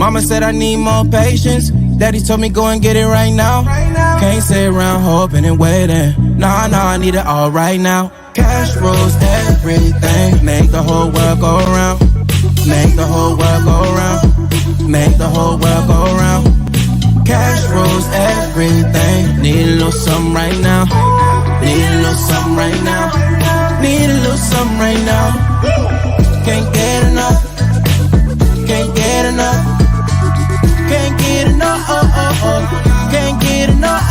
Mama said I need more patience. Daddy told me go and get it right now. Can't sit around hoping and waiting. Nah, I need it all right now. Cash rules everything. Make the whole world go around. Make the whole world go around. Make the whole world go around. Cash rules everything. Need a little something right now. Need a little something right now. Need a little something right now. Can't get enough. Can't get enough. Can't get enough. Can't get enough.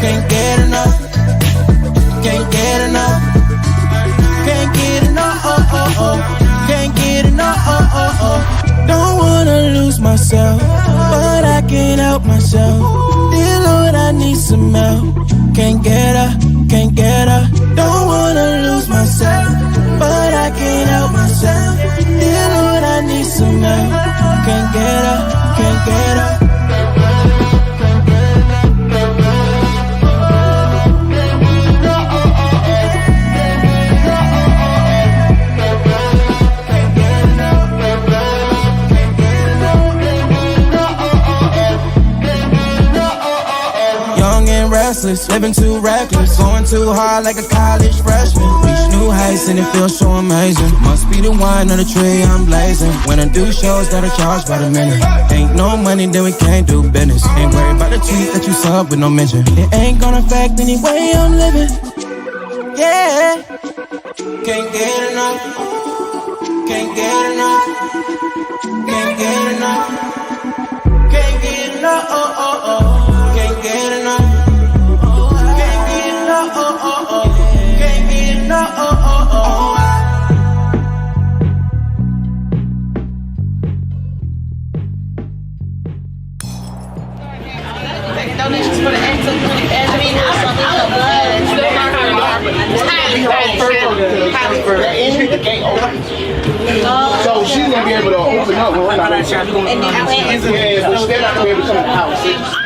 Can't get enough. Can't get enough. Can't get enough. Can't get enough. Don't wanna lose myself, but I can't help myself. Dear Lord, I need some help. Can't get her, can't get her. Don't wanna lose myself, but I can't help myself. Dear Lord, I need some help. Can't get her, can't get her. Restless, living too reckless, going too hard like a college freshman. Reach new heights and it feels so amazing. Must be the wine on the tree I'm blazing. When I do shows that are charged by the minute. Ain't no money, then we can't do business. Ain't worried about the tweet that you sub with no mention. It ain't gonna affect any way I'm living. Yeah. Can't get enough. Can't get enough. Can't get enough. Can't get enough. Can't get enough. Can't get enough. Donations for the end of so she's gonna be able to open up when we're not going to they're not gonna be able to come in the house.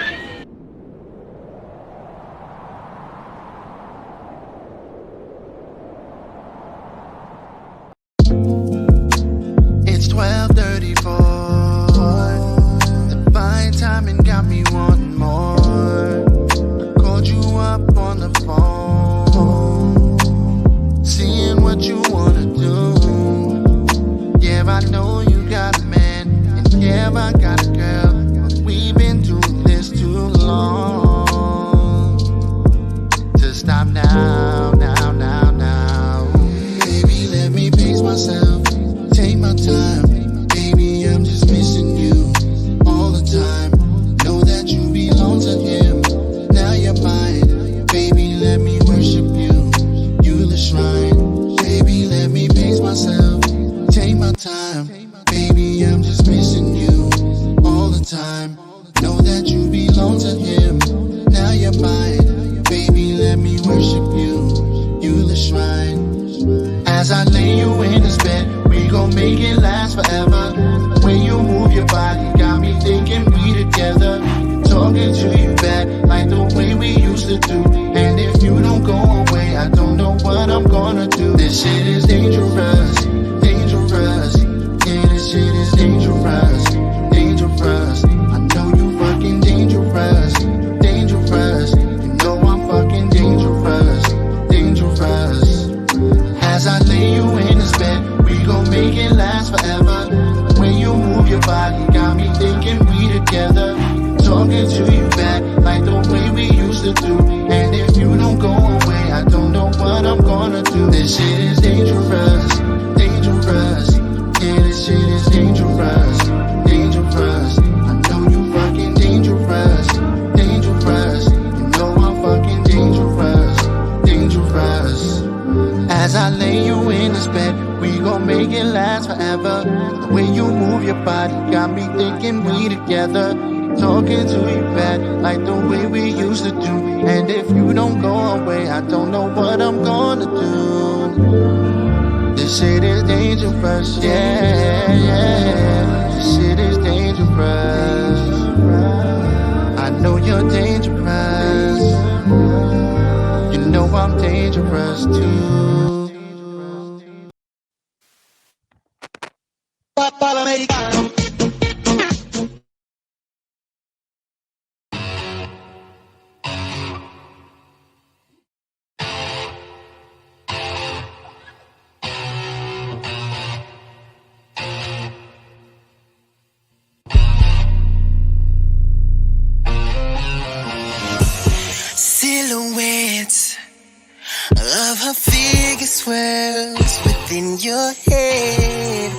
swirls within your head.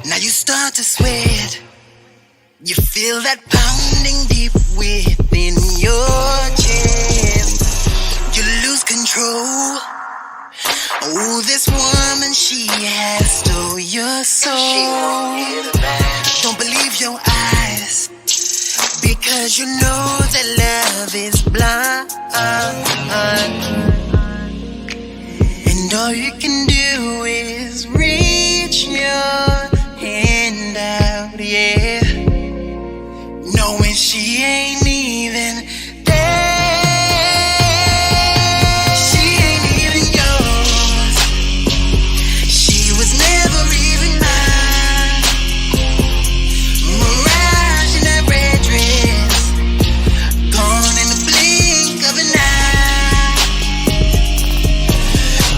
Now you start to sweat. You feel that pounding deep within your chest. You lose control. Oh, this woman, she has stole your soul. Don't believe your eyes, because you know that love is blind. And all you can do is reach your hand out, yeah, knowing she ain't even there. She ain't even yours. She was never even mine. Mirage in that red dress, gone in the blink of an eye.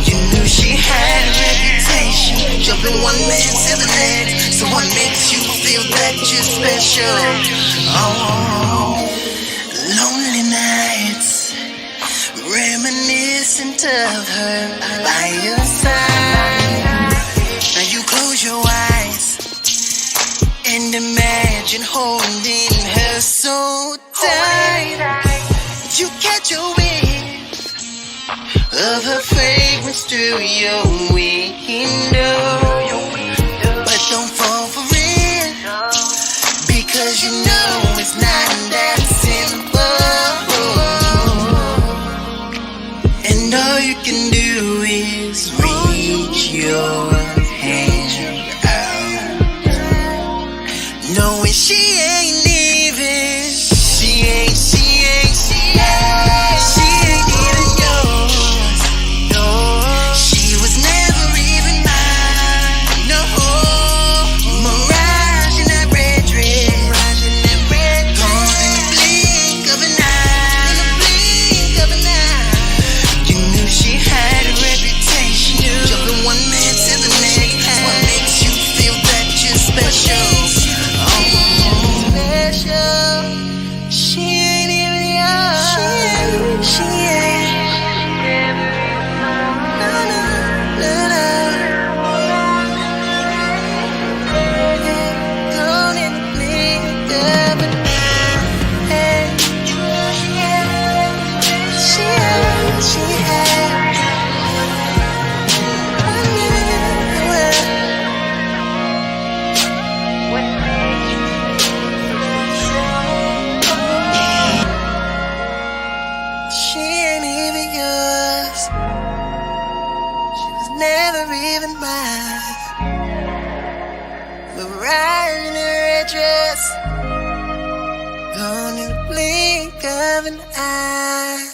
You knew she had a reputation, jumping one man to the next. So what makes you feel that you're special? Oh, lonely nights, reminiscent of her by your side. Now you close your eyes and imagine holding her so tight. You catch a whiff of her fragrance through your window, but don't fall for it, because you know it's not that simple. And all you can do is reach your hand out, knowing she ain't even, she ain't even yours. No, she was never even mine. No, mirage in that red dress, gone in the blink of an eye. You knew she had a reputation, jumping one man to the next. What makes you feel that you're special? Oh, special. She ain't even yours. She ain't. No, no, no, no. Gone in the blink of an eye. She had. She ain't even yours. She was never even mine. Mirage in her red dress, gone in the blink of an eye.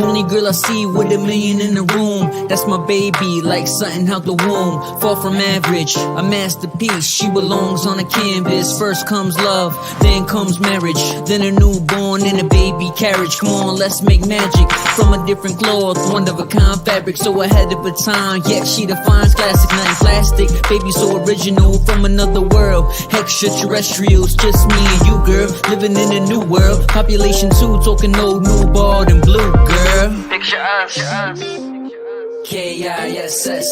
Only girl I see with $1 million in the room. That's my baby, like something out the womb. Far from average, a masterpiece. She belongs on a canvas. First comes love, then comes marriage, then a newborn and a baby carriage. Come on, let's make magic from a different cloth, one of a kind fabric, so ahead of her time. Yet she defines classic, nothing plastic. Baby so original, from another world. Extraterrestrials, just me and you, girl, living in a new world. Population 2, talking old, new, bald, and blue, girl. Picture us. K-I-S-S-I-N-G.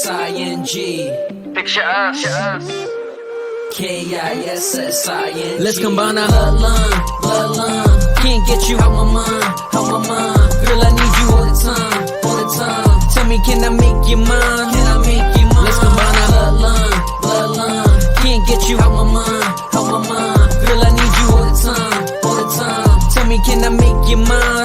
Picture us. K-I-S-S-I-N-G. Let's combine our bloodline. Can't get you out my mind. Girl, I need you all the time. Tell me, can I make you mine? Let's combine our bloodline. Can't get you out my mind. Girl, I need you all the time. Tell me, can I make you mine?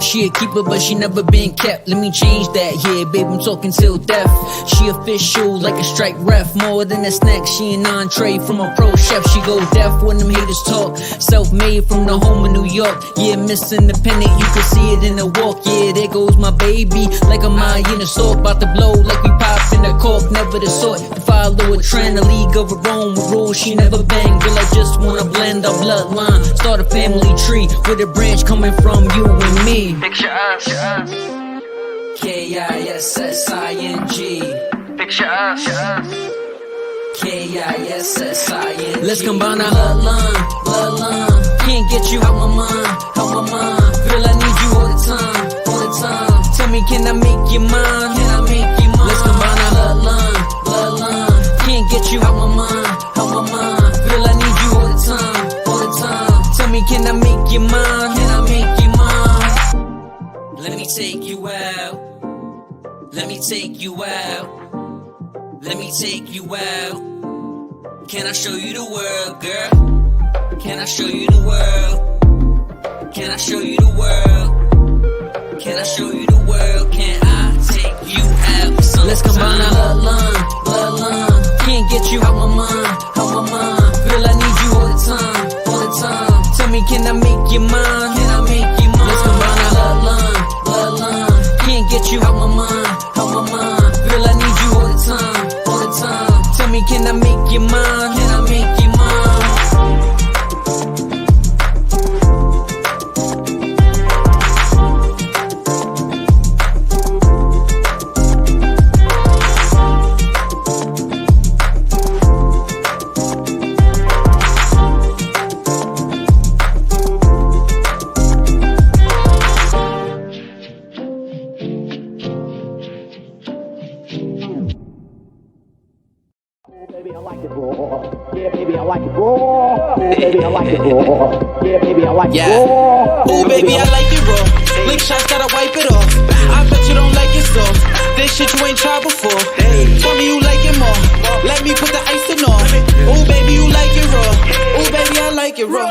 She a keeper, but she never been kept. Let me change that, yeah, babe, I'm talking till death. She official, like a strike ref. More than a snack, she an entree from a pro chef. She go deaf when them haters talk. Self-made from the home of New York. Yeah, Miss Independent, you can see it in the walk. Yeah, there goes my baby, like a Mayan assault. About to blow like we pop in a cork. Never the sort to follow a trend, a league of her own with rules she never banged. Girl, I just wanna blend our bloodline, start a family tree with a branch coming from you and me. Picture us. K-I-S-S-I-N-G. Picture us. K-I-S-S-I-N-G. Let's combine our bloodline. Can't get you out my mind. Girl, I need you all the time. Tell me, can I make you mine? Let's combine our bloodline. Can't get you out my mind. Girl, I need you all the time. Tell me, can I make you mine? Let me take you out. Let me take you out. Can I show you the world, girl? Can I show you the world? Can I show you the world? Can I show you the world? Can I take you out sometime? Let's combine our bloodline. Can't get you out my mind. Girl, I need you all the time. Tell me, can I make you mine? Let's combine our bloodline. Can't get you out my mind. Girl, I need you all the time. Tell me, can I make you mine? Ooh, baby, I like it raw. Lick shots, gotta wipe it off. I bet you don't like it soft. This shit you ain't tried before. Tell me you like it more. Let me put the icing on. Ooh, baby, you like it raw. Ooh, baby, I like it raw.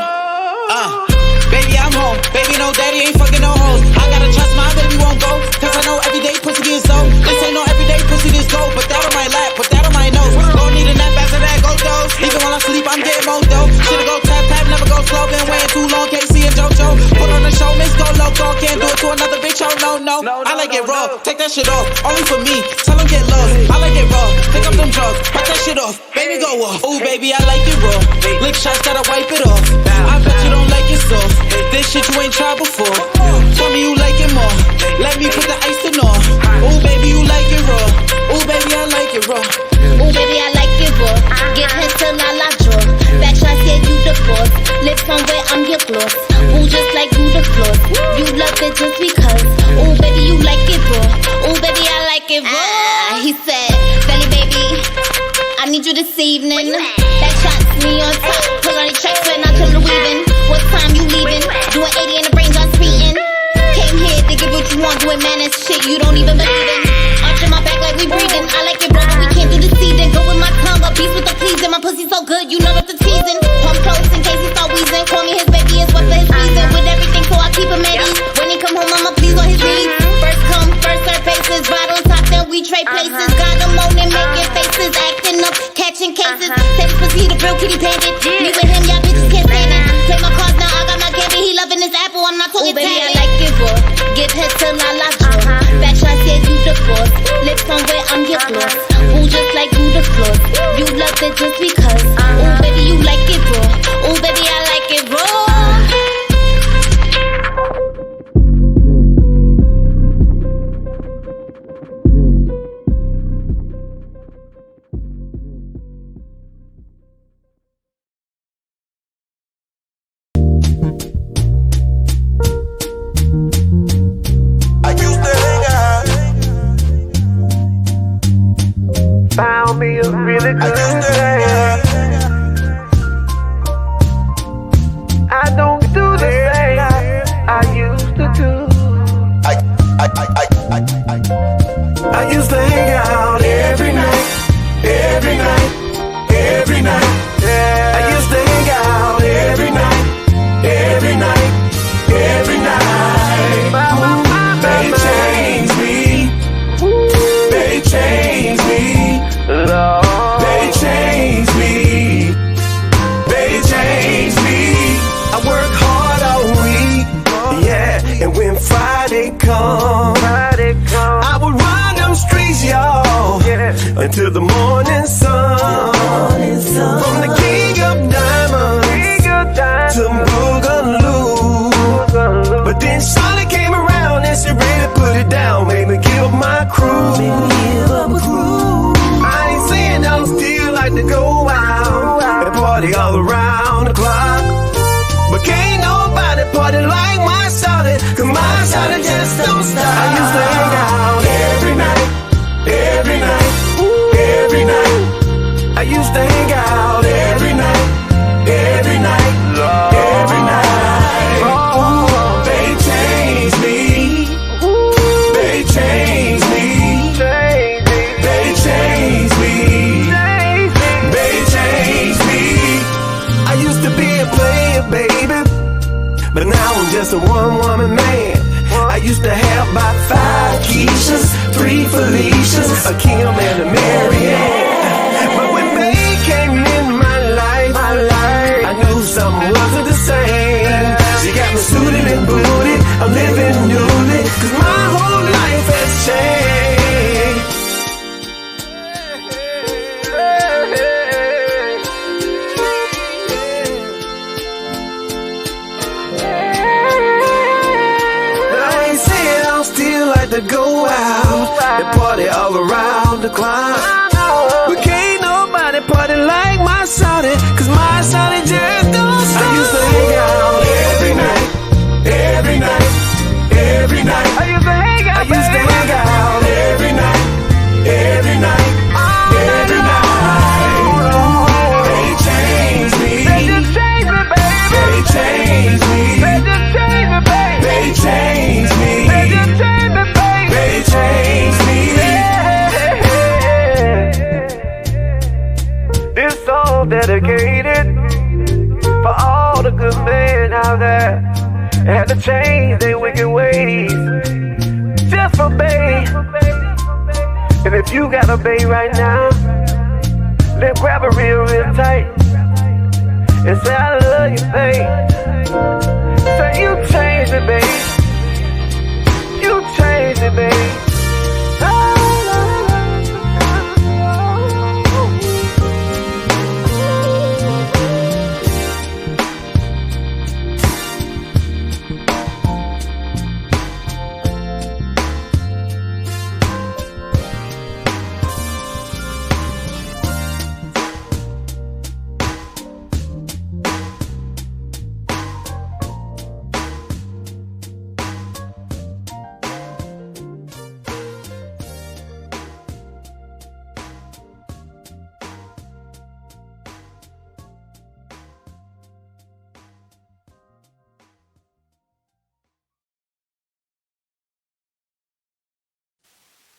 Baby, I'm home. Baby, no daddy ain't fucking no hoes. I gotta trust my baby won't go. Cause I know everyday pussy gets low. This ain't no everyday pussy this go. Put that on my lap, put that on my nose. Don't need a nap after that, go dose. Even when I sleep, I'm getting more dope. Should've go tap, never go slow. Been waiting too long, can't see a JoJo. Put on the show, miss go loco. Can't do it to another bitch, oh no. I like it raw, take that shit off. Only for me, tell them get lost. I like it raw, pick up them drugs. Wipe that shit off, baby go off. Ooh, baby, I like it raw. Lick shots, gotta wipe it off. I bet you don't like it soft. This shit you ain't tried before. Tell me you like it more. Let me put the icing on. Ooh, baby, you like it raw. Ooh, baby, I like it raw. Ooh, baby, I like it raw. Get hit till I la draw. Back shots, yeah, you the boss. Lips on where I'm your gloss. Ooh, just like you the floss. You love it just because. Ooh, baby, you like it raw. Ooh, baby, I like it raw. He said, Belly baby, I need you this evening. Back shots, me on top. Pull on the tracks, when I turn the weaving. What time you leaving? Doing 80 in the brain, just speeding. Came here to give what you want, doing madness shit you don't even believe in. Arching my back like we breathing. I like it, brother, we can't do the season. Go with my tongue, a piece with the pleasing. My pussy so good, you know that the teasing. Pump close in case he start wheezing. Call me his baby, it's what for his reason. With everything, so I keep him at ease. When he come home, I'ma please on his knees. First come, first serve bases. Right on top, then we trade places. Got him moaning, making faces, acting up, catching cases. Say this pussy, the real kitty bandit. Me with him, y'all bitches can't stand it. Play my cards now, I got my candy. He loving his apple, I'm not talking baby, I like it raw. Give head till I la draw. Back shots, yeah, you the boss. Lips on where I'm your gloss. Ooh, just like you the floss. You love it just because. Ooh, baby, you like it raw. Ooh, baby, I like it raw. Found me a really good thing. I don't do the thing I used to do. I used to hang out every night. Yeah. I used to hang out every night. They changed me. They changed me. Lord. They changed me. They changed me. I work hard all week. Yeah. And when Friday comes, I would run them streets, y'all. Yeah. Until the morning sun. From the king of diamonds to Boogaloo. But then Charlotte came around and she really put put it down, made me give up my crew. I ain't saying I'm still like to go out and party all around the clock, but can't nobody party like my shawty, 'cause my shawty just don't stop. I used to hang out every night, every night, every night. I used to hang out every night, every night, every night. Oh, they changed me, they changed me, they changed me, they changed me. I used to be a player, baby, but now I'm just a one-woman man. I used to have about 5 Keishas, 3 Felicias, a Kim and a Marianne. But when they came in my life, I knew something wasn't the same. She got me suited and booted, I'm living newly, 'cause my whole life has changed. To go out and party all around the clock, but can't nobody party like my shawty, 'cause my shawty just don't stop. I used to hang out every night, every night, every night. I used to hang out, every night, every night, every night. They changed me, they just changed me, baby. They changed me, they just changed me, baby. They changed me, they just changed me. They changed me. This song dedicated for all the good men out there that had to change their wicked ways just for bae. And if you got a bae right now, then grab her real, real tight and say, I love you, babe. Say, you changed it, babe. You changed it, babe.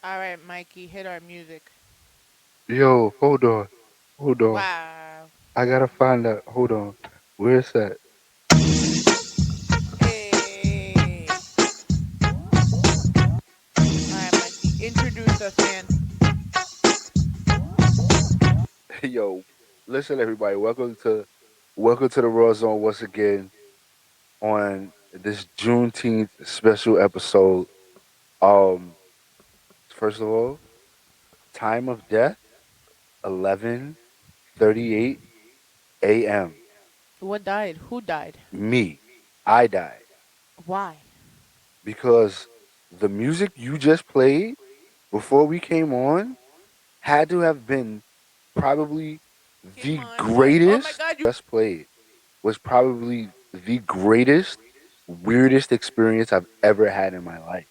All right, Mikey, hit our music. Yo, hold on. Hold on. Wow. I gotta find that. Hold on. Where's that? Hey. All right, Mikey, introduce us, man. Yo, listen, everybody. Welcome to the Rawrrzone once again on this Juneteenth special episode. Um, First of all, time of death 11:38 a.m. What died? Who died? Me, I died Why? because the music you just played before we came on had to have been probably Came the on. Oh my greatest God, you. just played was probably the greatest weirdest experience I've ever had in my life.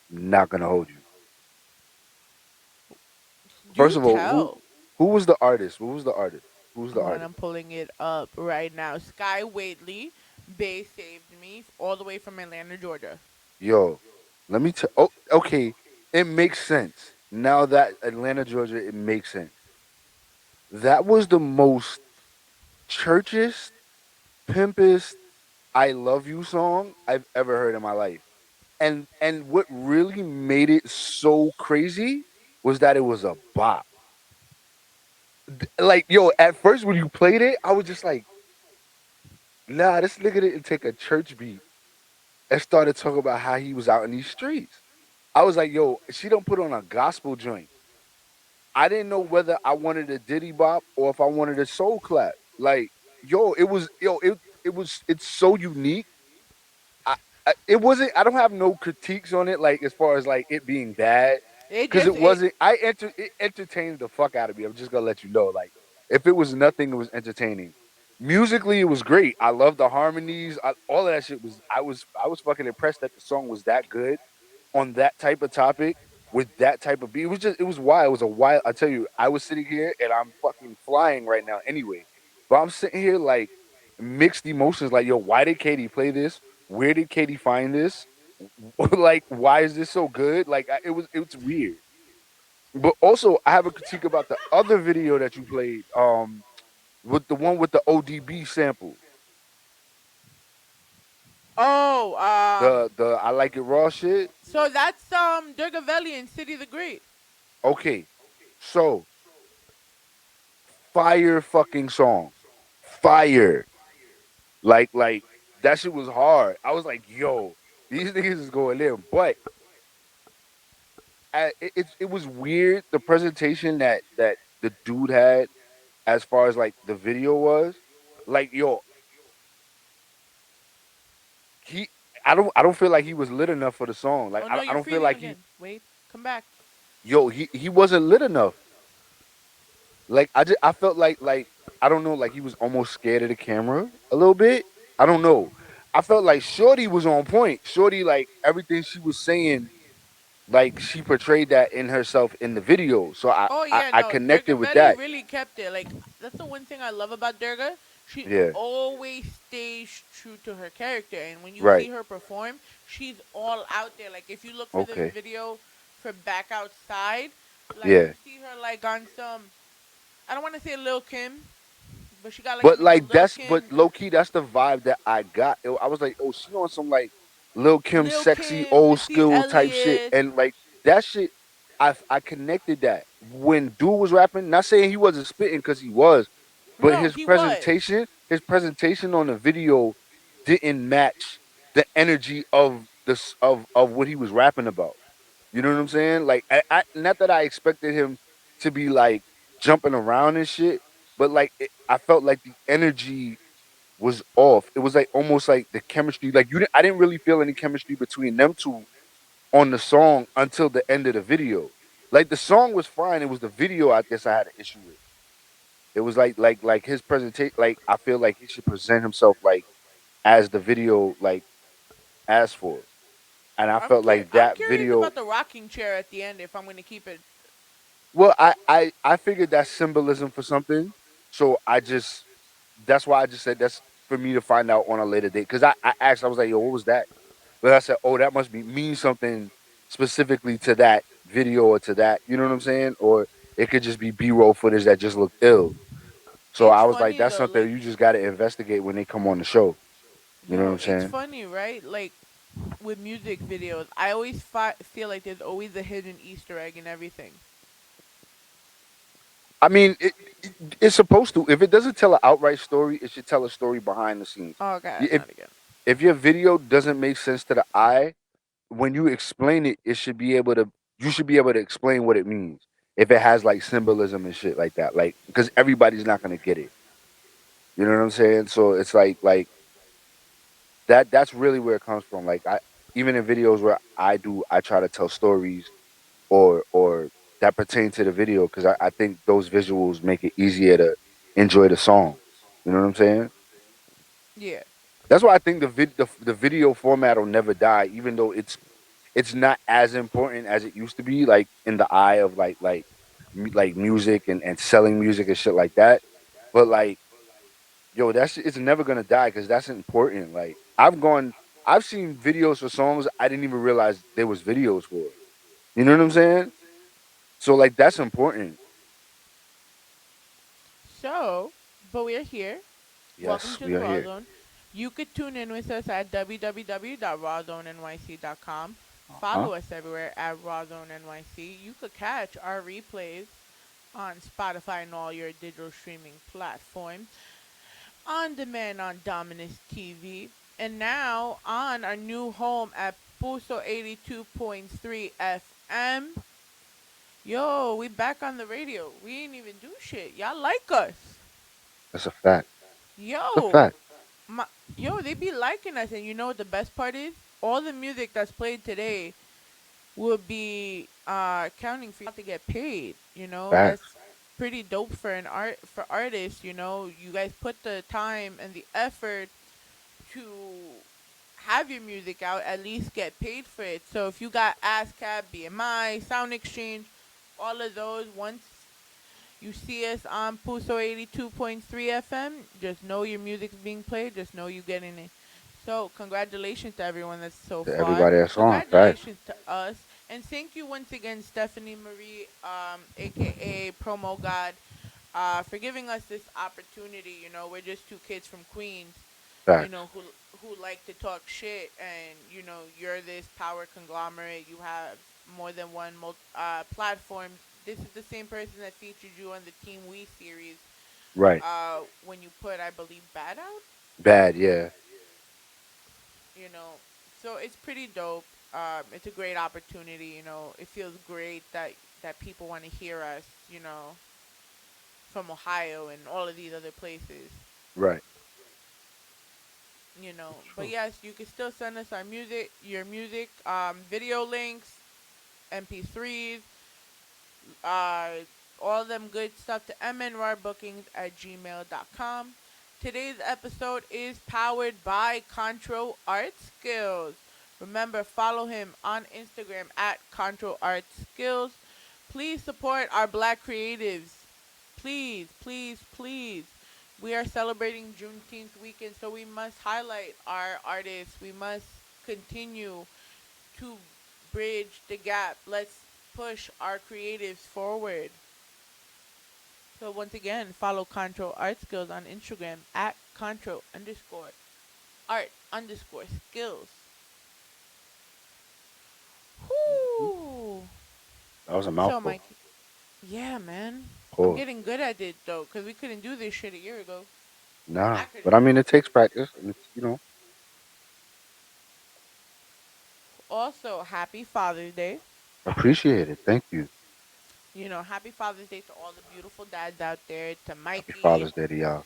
Not gonna hold you. Do First of all, who tell. who was the artist? What was the artist? Who's the Hold on, artist? I'm pulling it up right now. Sky Waitley, Bay saved me all the way from Atlanta, Georgia. Yo, let me tell. Oh, okay, it makes sense now that Atlanta, Georgia. It makes sense. That was the most churchest, pimpest, "I love you" song I've ever heard in my life. And what really made it so crazy was that it was a bop. Like, yo, at first when you played it, I was just like, nah, this nigga didn't take a church beat and started talking about how he was out in these streets. I was like, yo, she don't put on a gospel joint. I didn't know whether I wanted a Diddy bop or if I wanted a soul clap. Like, yo, it's so unique. I, it wasn't. I don't have no critiques on it, like as far as like it being bad, It because just it it. wasn't. It entertained the fuck out of me. I'm just gonna let you know, like if it was nothing, it was entertaining. Musically, it was great. I love the harmonies. All of that shit was. I was fucking impressed that the song was that good on that type of topic with that type of beat. It was wild. It was a wild. I tell you, I was sitting here and I'm fucking flying right now. Anyway, but I'm sitting here like mixed emotions. Like, yo, why did Katie play this? Where did Katie find this? Like, why is this so good? Like, it was weird. But also, I have a critique about the other video that you played. With the one with the ODB sample, Oh, the I like it raw shit. so that's Durgavelli and City the Great. Okay, so fire fucking song, fire. Like that shit was hard. I was like, yo, these niggas is going in. But it was weird the presentation that the dude had as far as like the video was. Like, yo, he I don't feel like he was lit enough for the song. Like Oh I no, don't, I you're don't feel freezing like he again. Wait, come back. yo he wasn't lit enough. Like I felt like I don't know, like he was almost scared of the camera a little bit. I don't know. I felt like Shorty was on point. Shorty, like everything she was saying, like she portrayed that in herself in the video. So I Oh I, yeah, I no, connected with Durgavelli that. really kept it. Like that's the one thing I love about Durga. She Yeah. always stays true to her character, and when you see Right. her perform, she's all out there. Like if you look for the Okay. video for Back Outside, like you Yeah. see her like on some. I don't want to say Lil Kim, but she got like But some of the like Lil but Kim, low key, that's the vibe that I got. I was like, oh, she on some like Lil Kim Lil sexy Kim, old Missy school type shit, Elliott. and like that shit, I connected that when dude was rapping. Not saying he wasn't spitting because he was, but No, he was. his presentation on the video didn't match the energy of of what he was rapping about. You know what I'm saying? Like, not that I expected him to be like jumping around and shit, but like I felt like the energy was off. It was like almost like the chemistry. Like I didn't really feel any chemistry between them two on the song until the end of the video. Like the song was fine. It was the video I guess I had an issue with. It was like his presentation. Like I feel like he should present himself like as the video like asked for, and I felt like I'm that curious video. about the rocking chair at the end. If I'm gonna keep it. Well, I figured that's symbolism for something. So that's why I just said that's for me to find out on a later date. Because I asked, I was like, yo, what was that? But I said, oh, that must be mean something specifically to that video or to that. You know what I'm saying? Or it could just be B-roll footage that just looked ill. So It's I was like, funny that's though. something Like you just got to investigate when they come on the show. You know what yo, I'm it's saying? funny, right? Like with music videos, I always feel like there's always a hidden Easter egg in everything. I mean, it's supposed to. If it doesn't tell an outright story, it should tell a story behind the scenes. Oh god, If not again. if your video doesn't make sense to the eye, when you explain it, it should be able to. You should be able to explain what it means. If it has like symbolism and shit like that, like because everybody's not gonna get it. You know what I'm saying? So it's like that. That's really where it comes from. Like I even in videos where I try to tell stories or that pertain to the video because I think those visuals make it easier to enjoy the song. You know what I'm saying? Yeah. That's why I think the video format will never die, even though it's not as important as it used to be, like in the eye of like music and selling music and shit like that. But like, yo, it's never gonna die because that's important. Like I've seen videos for songs I didn't even realize there was videos for. You know what I'm saying? So like that's important. So, but we're here. Welcome Yes, to we the are Raw here. Zone. You could tune in with us at www.rawrzonenyc.com. Huh? Follow us everywhere at rawrzonenyc. You could catch our replays on Spotify and all your digital streaming platforms. On demand on Dominus TV. And now on our new home at Puso 82.3 FM. Yo, we back on the radio. We ain't even do shit. Y'all like us. That's a fact. It's a Yo, fact. my, yo, they be liking us, and you know what the best part is? all the music that's played today would be counting for you to get paid. That's Facts. pretty dope for an artists. You guys put the time and the effort to have your music out, at least get paid for it. So if you got ASCAP, BMI, Sound Exchange, all of those, once you see us on Puso 82.3 FM, just know your music's being played. Just know you're getting it. So congratulations to everyone that's so To far. everybody that's on. Facts. Congratulations to us. And thank you once again, Stephanie Marie, a.k.a. Promo God, for giving us this opportunity. We're just two kids from Queens, you Facts. know, who who like to talk shit, and you're this power conglomerate. You have more than one platform. This is the same person that featured you on the Team We series. Right. When you put, I believe, Bad out. Bad. Yeah. You know, so it's pretty dope. It's a great opportunity. It feels great that people want to hear us. From Ohio and all of these other places. Right. But yes, you can still send us your music, video links, MP3s, uh, all them good stuff to mnrbookings@gmail.com. Today's episode is powered by Contro Art Skills. Remember, follow him on Instagram at Contro Art Skills. Please support our black creatives. Please, please, please. We are celebrating Juneteenth weekend, so we must highlight our artists. We must continue to bridge the gap. Let's push our creatives forward. So once again, follow Contro Art Skills on Instagram at Contro_art_skills. Whoo! That was a So mouthful. Mike, yeah, man, I'm Cool. getting good at it though, cause we couldn't do this shit a year ago. Nah. I couldn't But I do mean, it. it takes practice. And it's. Also, happy Father's Day. Appreciate it. Thank you. Happy Father's Day to all the beautiful dads out there. To Happy Mikey, Father's Day to y'all.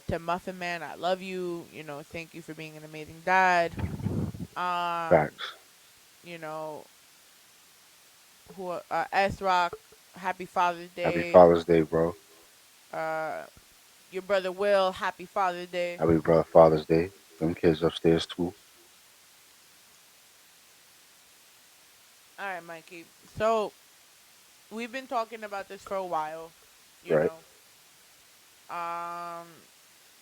to Muffin Man, I love you. Thank you for being an amazing dad. Um, Facts. you know, who S Rock, happy Father's Happy Day. Father's Day, bro. Uh, your brother Will, happy Father's Day. Happy brother Father's Day. Them kids upstairs too. All right, Mikey. So we've been talking about this for a while. You Right. know, um,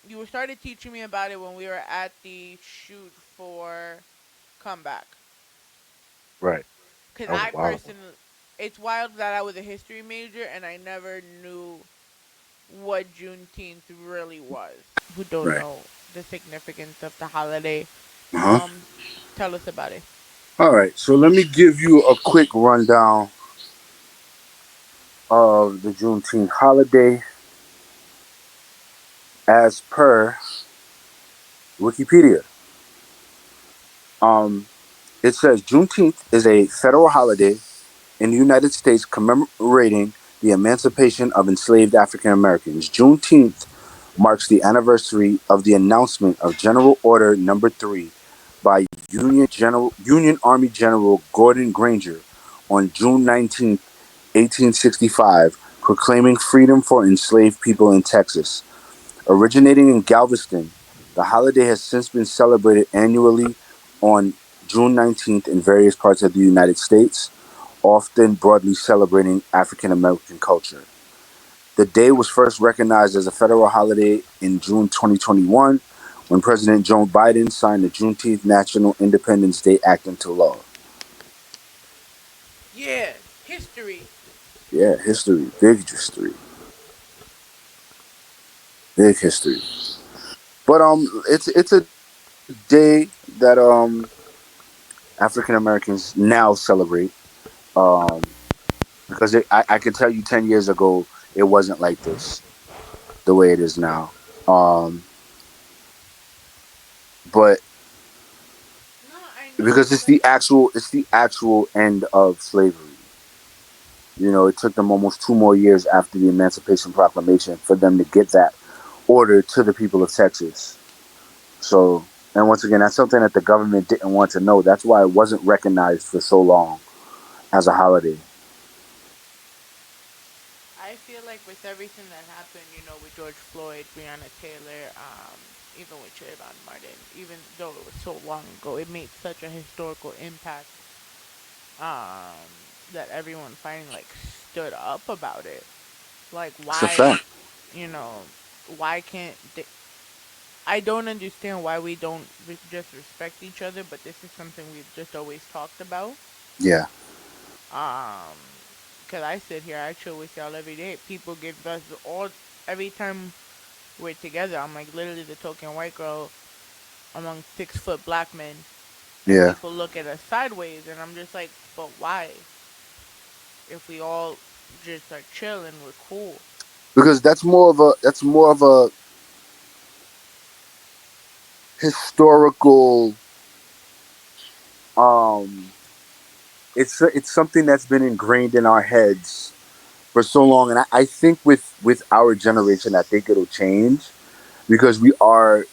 you were started teaching me about it when we were at the shoot for Comeback. Right. Cause That was a I while ago. personally, it's wild that I was a history major and I never knew what Juneteenth really was. Who don't Right. know the significance of the holiday? Uh huh. Tell us about it. All right. So let me give you a quick rundown of the Juneteenth holiday as per Wikipedia. Um, it says Juneteenth is a federal holiday in the United States commemorating the emancipation of enslaved African Americans. Juneteenth marks the anniversary of the announcement of General Order Number 3 by Union Army General Gordon Granger on June 19th, 1865, proclaiming freedom for enslaved people in Texas. Originating in Galveston, the holiday has since been celebrated annually on June 19th in various parts of the United States, often broadly celebrating African American culture. The day was first recognized as a federal holiday in June 2021 when President Joe Biden signed the Juneteenth National Independence Day Act into law. Yeah, history. Yeah, history, big history, big history. But it's a day that African Americans now celebrate. Um, because I can tell you 10 years ago it wasn't like this the way it is now. But No, I know. because it's the actual end of slavery. It took them almost 2 more years after the Emancipation Proclamation for them to get that order to the people of Texas. So And once again, that's something that the government didn't want to know. That's why it wasn't recognized for so long as a holiday. I feel like with everything that happened, with George Floyd, Breonna Taylor, even with Trayvon Martin, even though it was so long ago, it made such a historical impact, um, that everyone finally like stood up about it. Like, It's a fact. you know, why can't they? I don't understand why we don't just respect each other, but this is something we've just always talked about. Yeah. Um, cause I sit here, I chill with y'all every day. People give us all every time we're together. I'm like literally the token white girl among 6 foot black men, and Yeah. people look at us sideways, and I'm just like, but why? If we all just are chilling, we're cool. Because that's more of a historical um it's something that's been ingrained in our heads for so long, and I think with our generation I think it'll change because we are,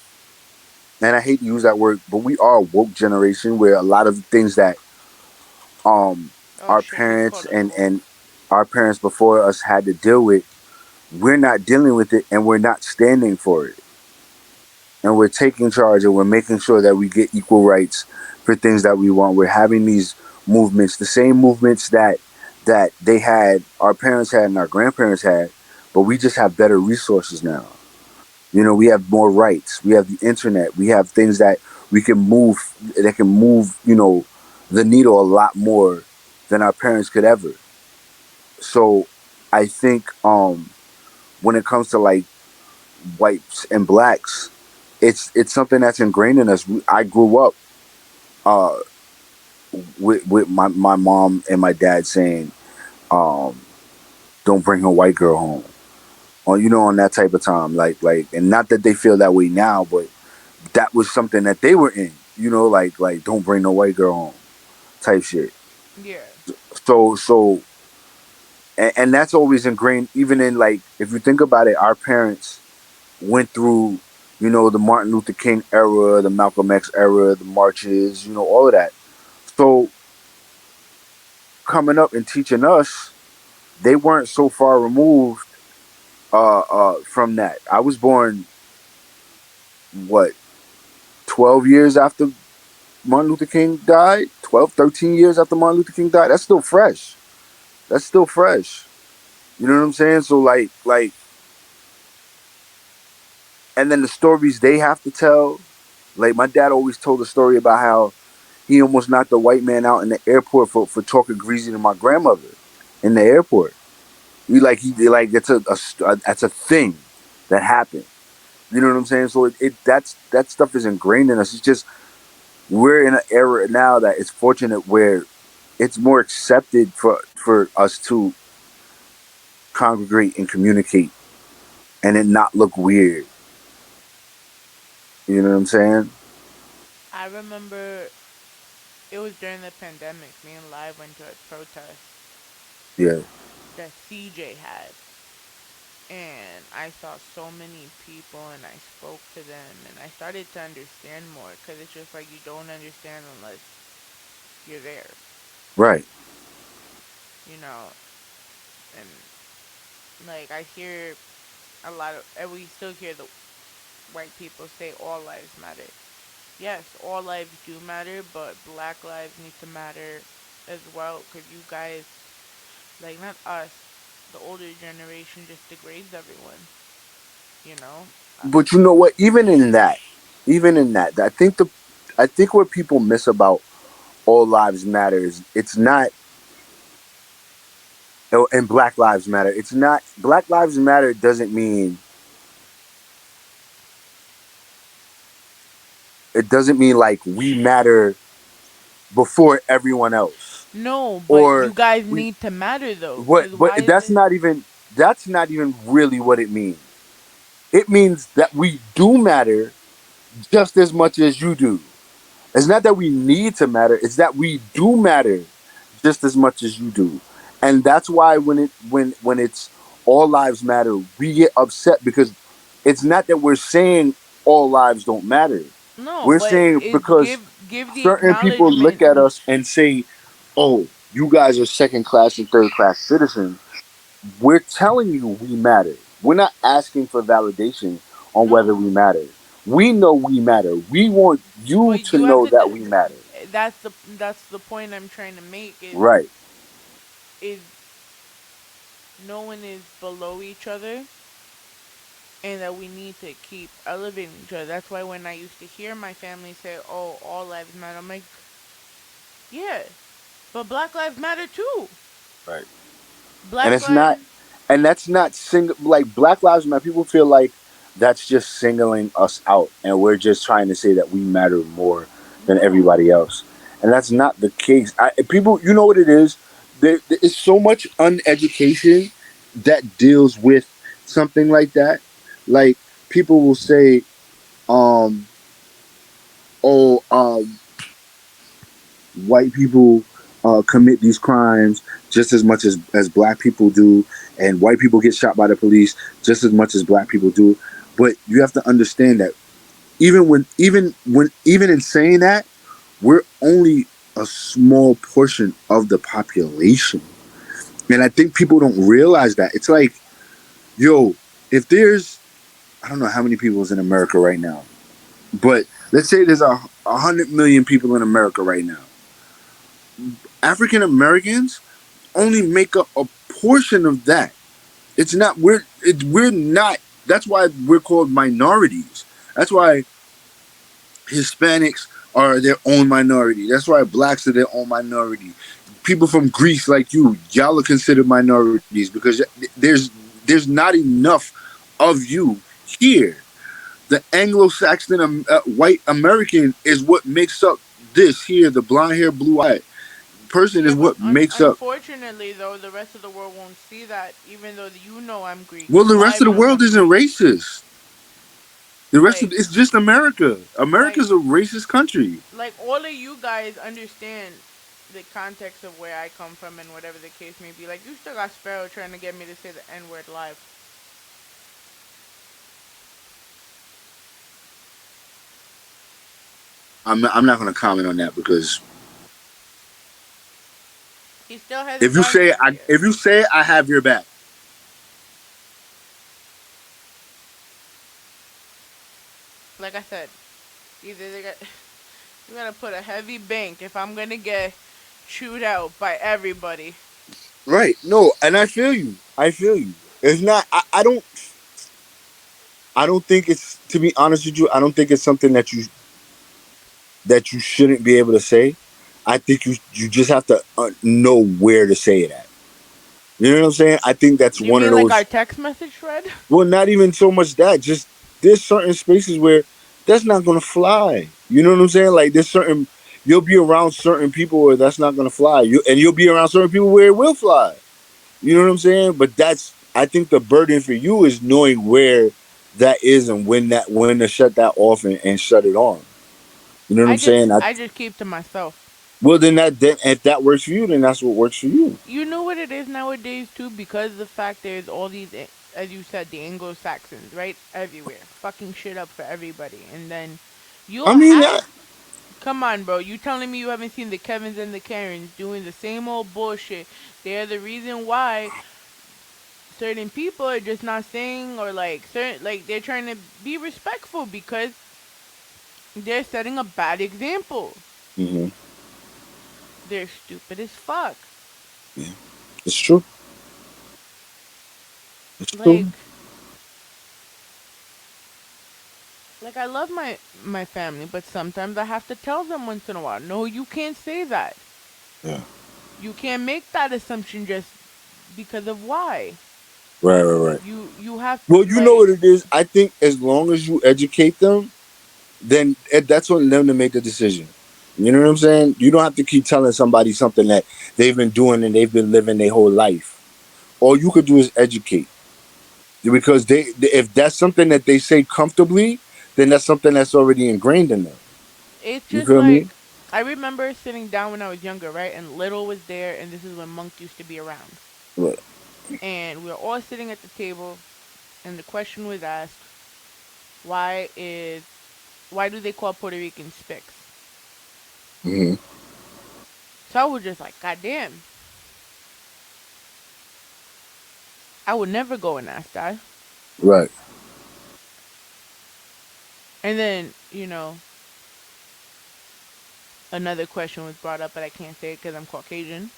and I hate to use that word, but we are a woke generation where a lot of things that um Oh our shit, you parents call us woke. and our parents before us had to deal with, we're not dealing with it and we're not standing for it. And we're taking charge and we're making sure that we get equal rights for things that we want. We're having these movements, the same movements that they had, our parents had and our grandparents had, but we just have better resources now. We have more rights. We have the internet. We have things that can move, the needle a lot more than our parents could ever. So I think when it comes to like whites and blacks, it's something that's ingrained in us. I grew up uh, with my mom and my dad saying, um, "Don't bring a white girl home," or on that type of time. And not that they feel that way now, but that was something that they were in. Like don't bring no white girl home type shit. Yeah. So and that's always ingrained. Even in, like, if you think about it, our parents went through, the Martin Luther King era, the Malcolm X era, the marches, all of that. So coming up and teaching us, they weren't so far removed from that. I was born what 12 years after Martin Luther King died. 12, 13 years after Martin Luther King died. That's still fresh. That's still fresh. You know what I'm saying? So and then the stories they have to tell. Like, my dad always told a story about how he almost knocked a white man out in the airport for talking greasy to my grandmother in the airport. He that's that's a thing that happened. You know what I'm saying? So that stuff is ingrained in us. It's just we're in an era now that it's fortunate where it's more accepted for us to congregate and communicate and it not look weird. You know what I'm saying? I remember it was during the pandemic. Me and Live went to a protest Yeah. that CJ had, and I saw so many people, and I spoke to them, and I started to understand more because it's just like you don't understand unless you're there, Right. you know. And like I hear a lot of, and we still hear the white people say all lives matter. Yes, all lives do matter, but black lives need to matter as well because you guys, like, not us, the older generation just degrades everyone, you know? But you know what? Even in that, I think what people miss about all lives matter is it's not, and Black Lives Matter. It's not Black Lives Matter doesn't mean, it doesn't mean like we matter before everyone else, No, but you or guys we need to matter though, what. because But why is it? that's not even really what it means. It means that we do matter just as much as you do. It's not that we need to matter, it's that we do matter just as much as you do. And that's why when it's all lives matter, we get upset because it's not that we're saying all lives don't matter. No, We're but saying it's because give the certain people look acknowledgement. at us and say, "Oh, you guys are second class and third class citizens." We're telling you we matter. We're not asking for validation on whether No, we matter. We know we matter. We want you but to you have know to. that we matter. That's the point I'm trying to make. Right. Is no one is below each other, and that we need to keep elevating each other. That's why when I used to hear my family say, "Oh, all lives matter," I'm like, "Yeah, but Black Lives Matter too. Right. And Black it's not, Lives." and that's not single, like Black Lives Matter. People feel like that's just singling us out, and we're just trying to say that we matter more than No, everybody else. And that's not the case. People, you know what it is? There is so much uneducation that deals with something like that. Like people will say, um, "Oh, white people commit these crimes just as much as black people do, and white people get shot by the police just as much as black people do." But you have to understand that even in saying that, we're only a small portion of the population. And I think people don't realize that. It's like, yo, if there's, I don't know how many people is in America right now, but let's say there's 100 million people in America right now. African Americans only make up a portion of that. It's not we're not. That's why we're called minorities. That's why Hispanics are their own minority. That's why blacks are their own minority. People from Greece like y'all are considered minorities because there's not enough of you here. The Anglo-Saxon white American is what makes up this here. The blonde hair, blue eye person yeah, is but what makes up. unfortunately, though, the rest of the world won't see that. Even though I'm Greek, Well, the rest I of the know world I'm isn't Greek. racist. The rest of Like, it's just America. like, America's a racist country. all of you guys understand the context of where I come from and whatever the case may be. Like, you still got Sparrow trying to get me to say the N word live. I'm not going to comment on that because He still has his argument. if you say it, I have your back. Like I said, either they got you gotta put a heavy bank if I'm gonna get chewed out by everybody. Right? No, and I feel you. I feel you. It's not. I don't. I don't think it's. To be honest with you, I don't think it's something that you shouldn't be able to say. I think you just have to know where to say it at. You know what I'm saying? I think that's You one of mean like our those. text message thread? Well, not even so much that. Just there's certain spaces where that's not gonna fly. You know what I'm saying? Like there's certain you'll be around certain people where that's not gonna fly. You'll be around certain people where it will fly. You know what I'm saying? But that's I think the burden for you is knowing where that is and when to shut that off and shut it on. You know what I'm saying? I just keep to myself. Well then if that works for you, then that's what works for you. You know what it is nowadays too, because the fact there's all these, as you said, the Anglo Saxons, right, everywhere, fucking shit up for everybody, and then I you'll mean have. that Come on, bro. You telling me you haven't seen the Kevins and the Karens doing the same old bullshit? They're the reason why certain people are just not saying, or like certain, like they're trying to be respectful because they're setting a bad example. hmm They're stupid as fuck. yeah, it's true. It's Like, true. I love my family, but sometimes I have to tell them once in a while, no, you can't say that. Yeah. You can't make that assumption just because of why. Right. You have Well, you know like what it is. I think as long as you educate them, then that's on them to make the decision. You know what I'm saying? You don't have to keep telling somebody something that they've been doing and they've been living their whole life. All you could do is educate, because if that's something that they say comfortably, then that's something that's already ingrained in them. it's You just feel me? like I remember sitting down when I was younger, right? And Little was there, and this is when Monk used to be around. Right. And we were all sitting at the table, and the question was asked, why is why do they call Puerto Ricans Spicks? Hmm. So I was just like, God damn, I would never go and ask that. Right. And then, another question was brought up, but I can't say it because I'm Caucasian.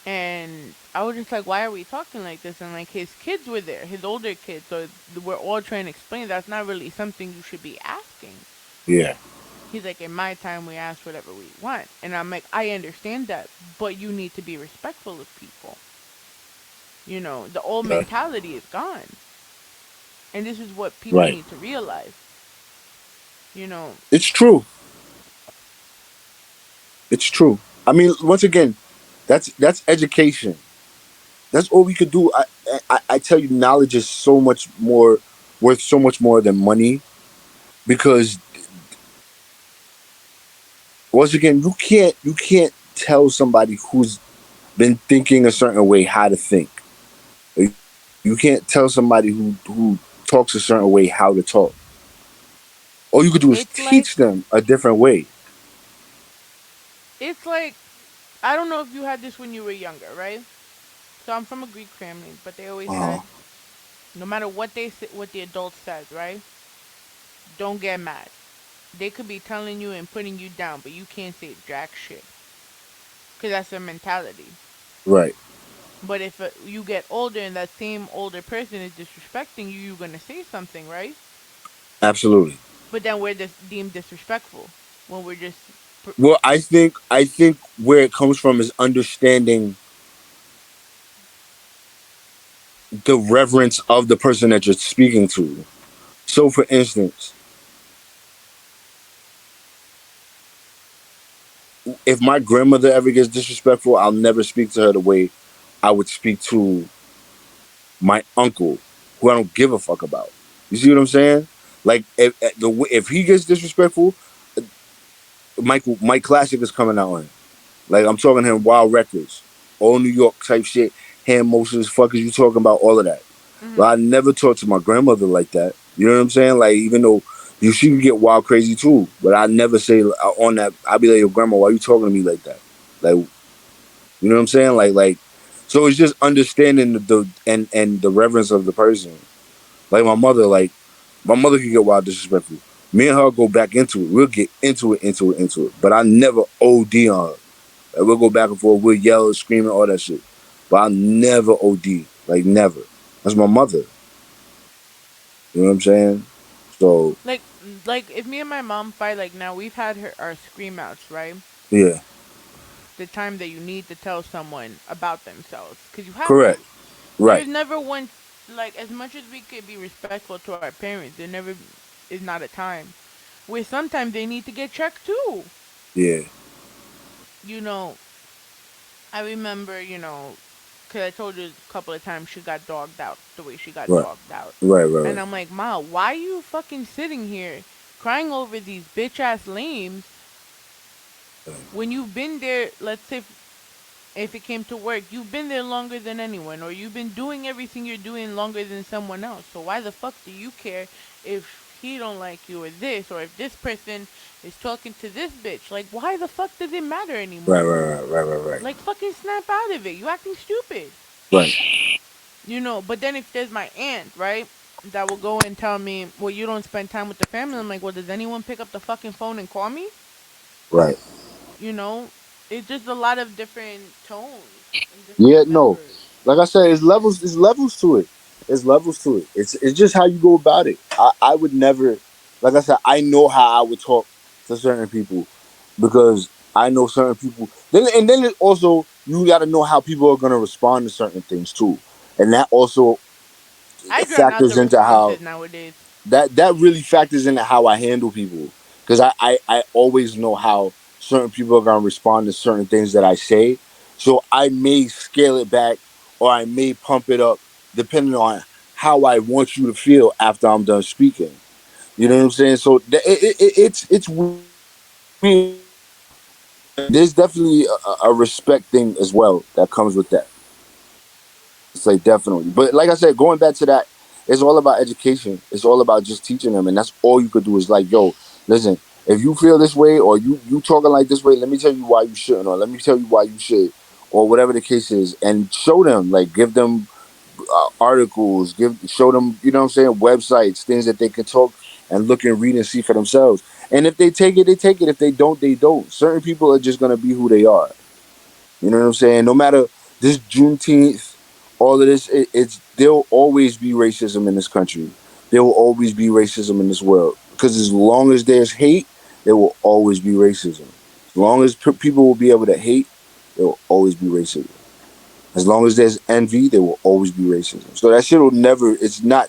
And I was just like, why are we talking like this? And like his kids were there, his older kids. So we're all trying to explain that's not really something you should be asking. Yeah. He's like, in my time, we ask whatever we want. And I'm like, I understand that, but you need to be respectful of people. The old Right. mentality is gone. And this is what people Right. need to realize. You know, It's true. It's true. I mean, once again, that's education. That's all we could do. I tell you, knowledge is so much more worth so much more than money because once again, you can't tell somebody who's been thinking a certain way how to think. You can't tell somebody who talks a certain way how to talk. All you could do is it's like, teach them a different way. it's like, I don't know if you had this when you were younger, right? So I'm from a Greek family, but they always Uh, said, no matter what what the adult says, right? Don't get mad. They could be telling you and putting you down, but you can't say jack shit, cause that's their mentality. right. But if you get older and that same older person is disrespecting you, you're gonna say something, right? Absolutely. But then we're just deemed disrespectful when we're just. Well, I think where it comes from is understanding the reverence of the person that you're speaking to. So, for instance, if my grandmother ever gets disrespectful, I'll never speak to her the way I would speak to my uncle, who I don't give a fuck about. You see what I'm saying? Like if he gets disrespectful, Mike Classic is coming out on him. Like I'm talking to him Wild Records, all New York type shit, hand motions, fuckers. You talking about all of that? But Hmm. I never talked to my grandmother like that. You know what I'm saying? Like even though she could get wild crazy too, but I never say on that. I'll be like, "Yo, grandma, why you talking to me like that?" Like you know what I'm saying? Like. So it's just understanding and the reverence of the person. Like my mother could get wild disrespectful. Me and her go back into it. We'll get into it. But I never OD on her. Like we'll go back and forth. We'll yell, screaming, all that shit. But I never OD. Like never. That's my mother. You know what I'm saying? So Like if me and my mom fight, like now we've had our scream outs, right? yeah, The time that you need to tell someone about themselves, because you have correct. to. Right. There's never one, like as much as we could be respectful to our parents, there never is not a time where sometimes they need to get checked too. Yeah. You know, I remember, because I told you a couple of times she got dogged out the way she got Right. dogged out. Right. Right. And Right. I'm like, Ma, why you fucking sitting here crying over these bitch ass lames when you've been there, let's say if it came to work, you've been there longer than anyone, or you've been doing everything you're doing longer than someone else. So why the fuck do you care if he don't like you or this, or if this person is talking to this bitch? Like, why the fuck does it matter Right. anymore? Right. Right. Right. Right. Right. Like, fucking snap out of it. You acting stupid. Right. But then if there's my aunt, right, that will go and tell me, well, you don't spend time with the family. I'm like, well, does anyone pick up the fucking phone and call me? Right. You know, it's just a lot of different tones and Yeah. different No. members. Like I said, it's levels. It's levels to it. It's levels to it. It's just how you go about it. I would never. Like I said, I know how I would talk to certain people because I know certain people. Then it also you got to know how people are gonna respond to certain things too, and that also I drown out the factors into how responses nowadays. that really factors into how I handle people because I always know how certain people are gonna respond to certain things that I say. So I may scale it back or I may pump it up depending on how I want you to feel after I'm done speaking. You know what I'm saying? So it's weird. There's definitely a respect thing as well that comes with that. It's like definitely, but like I said, going back to that, It's all about education. It's all about just teaching them, and that's all you could do is like, yo, listen. If you feel this way, or you talking like this way, let me tell you why you shouldn't, or let me tell you why you should, or whatever the case is, and show them, like, give them articles, show them, you know what I'm saying, websites, things that they can talk and look and read and see for themselves. And if they take it, they take it. If they don't, they don't. Certain people are just gonna be who they are. You know what I'm saying? No matter this Juneteenth, all of this, it's there'll always be racism in this country. There will always be racism in this world because as long as there's hate, there will always be racism. As long as people will be able to hate, there will always be racism. As long as there's envy, there will always be racism. So that shit will never. It's not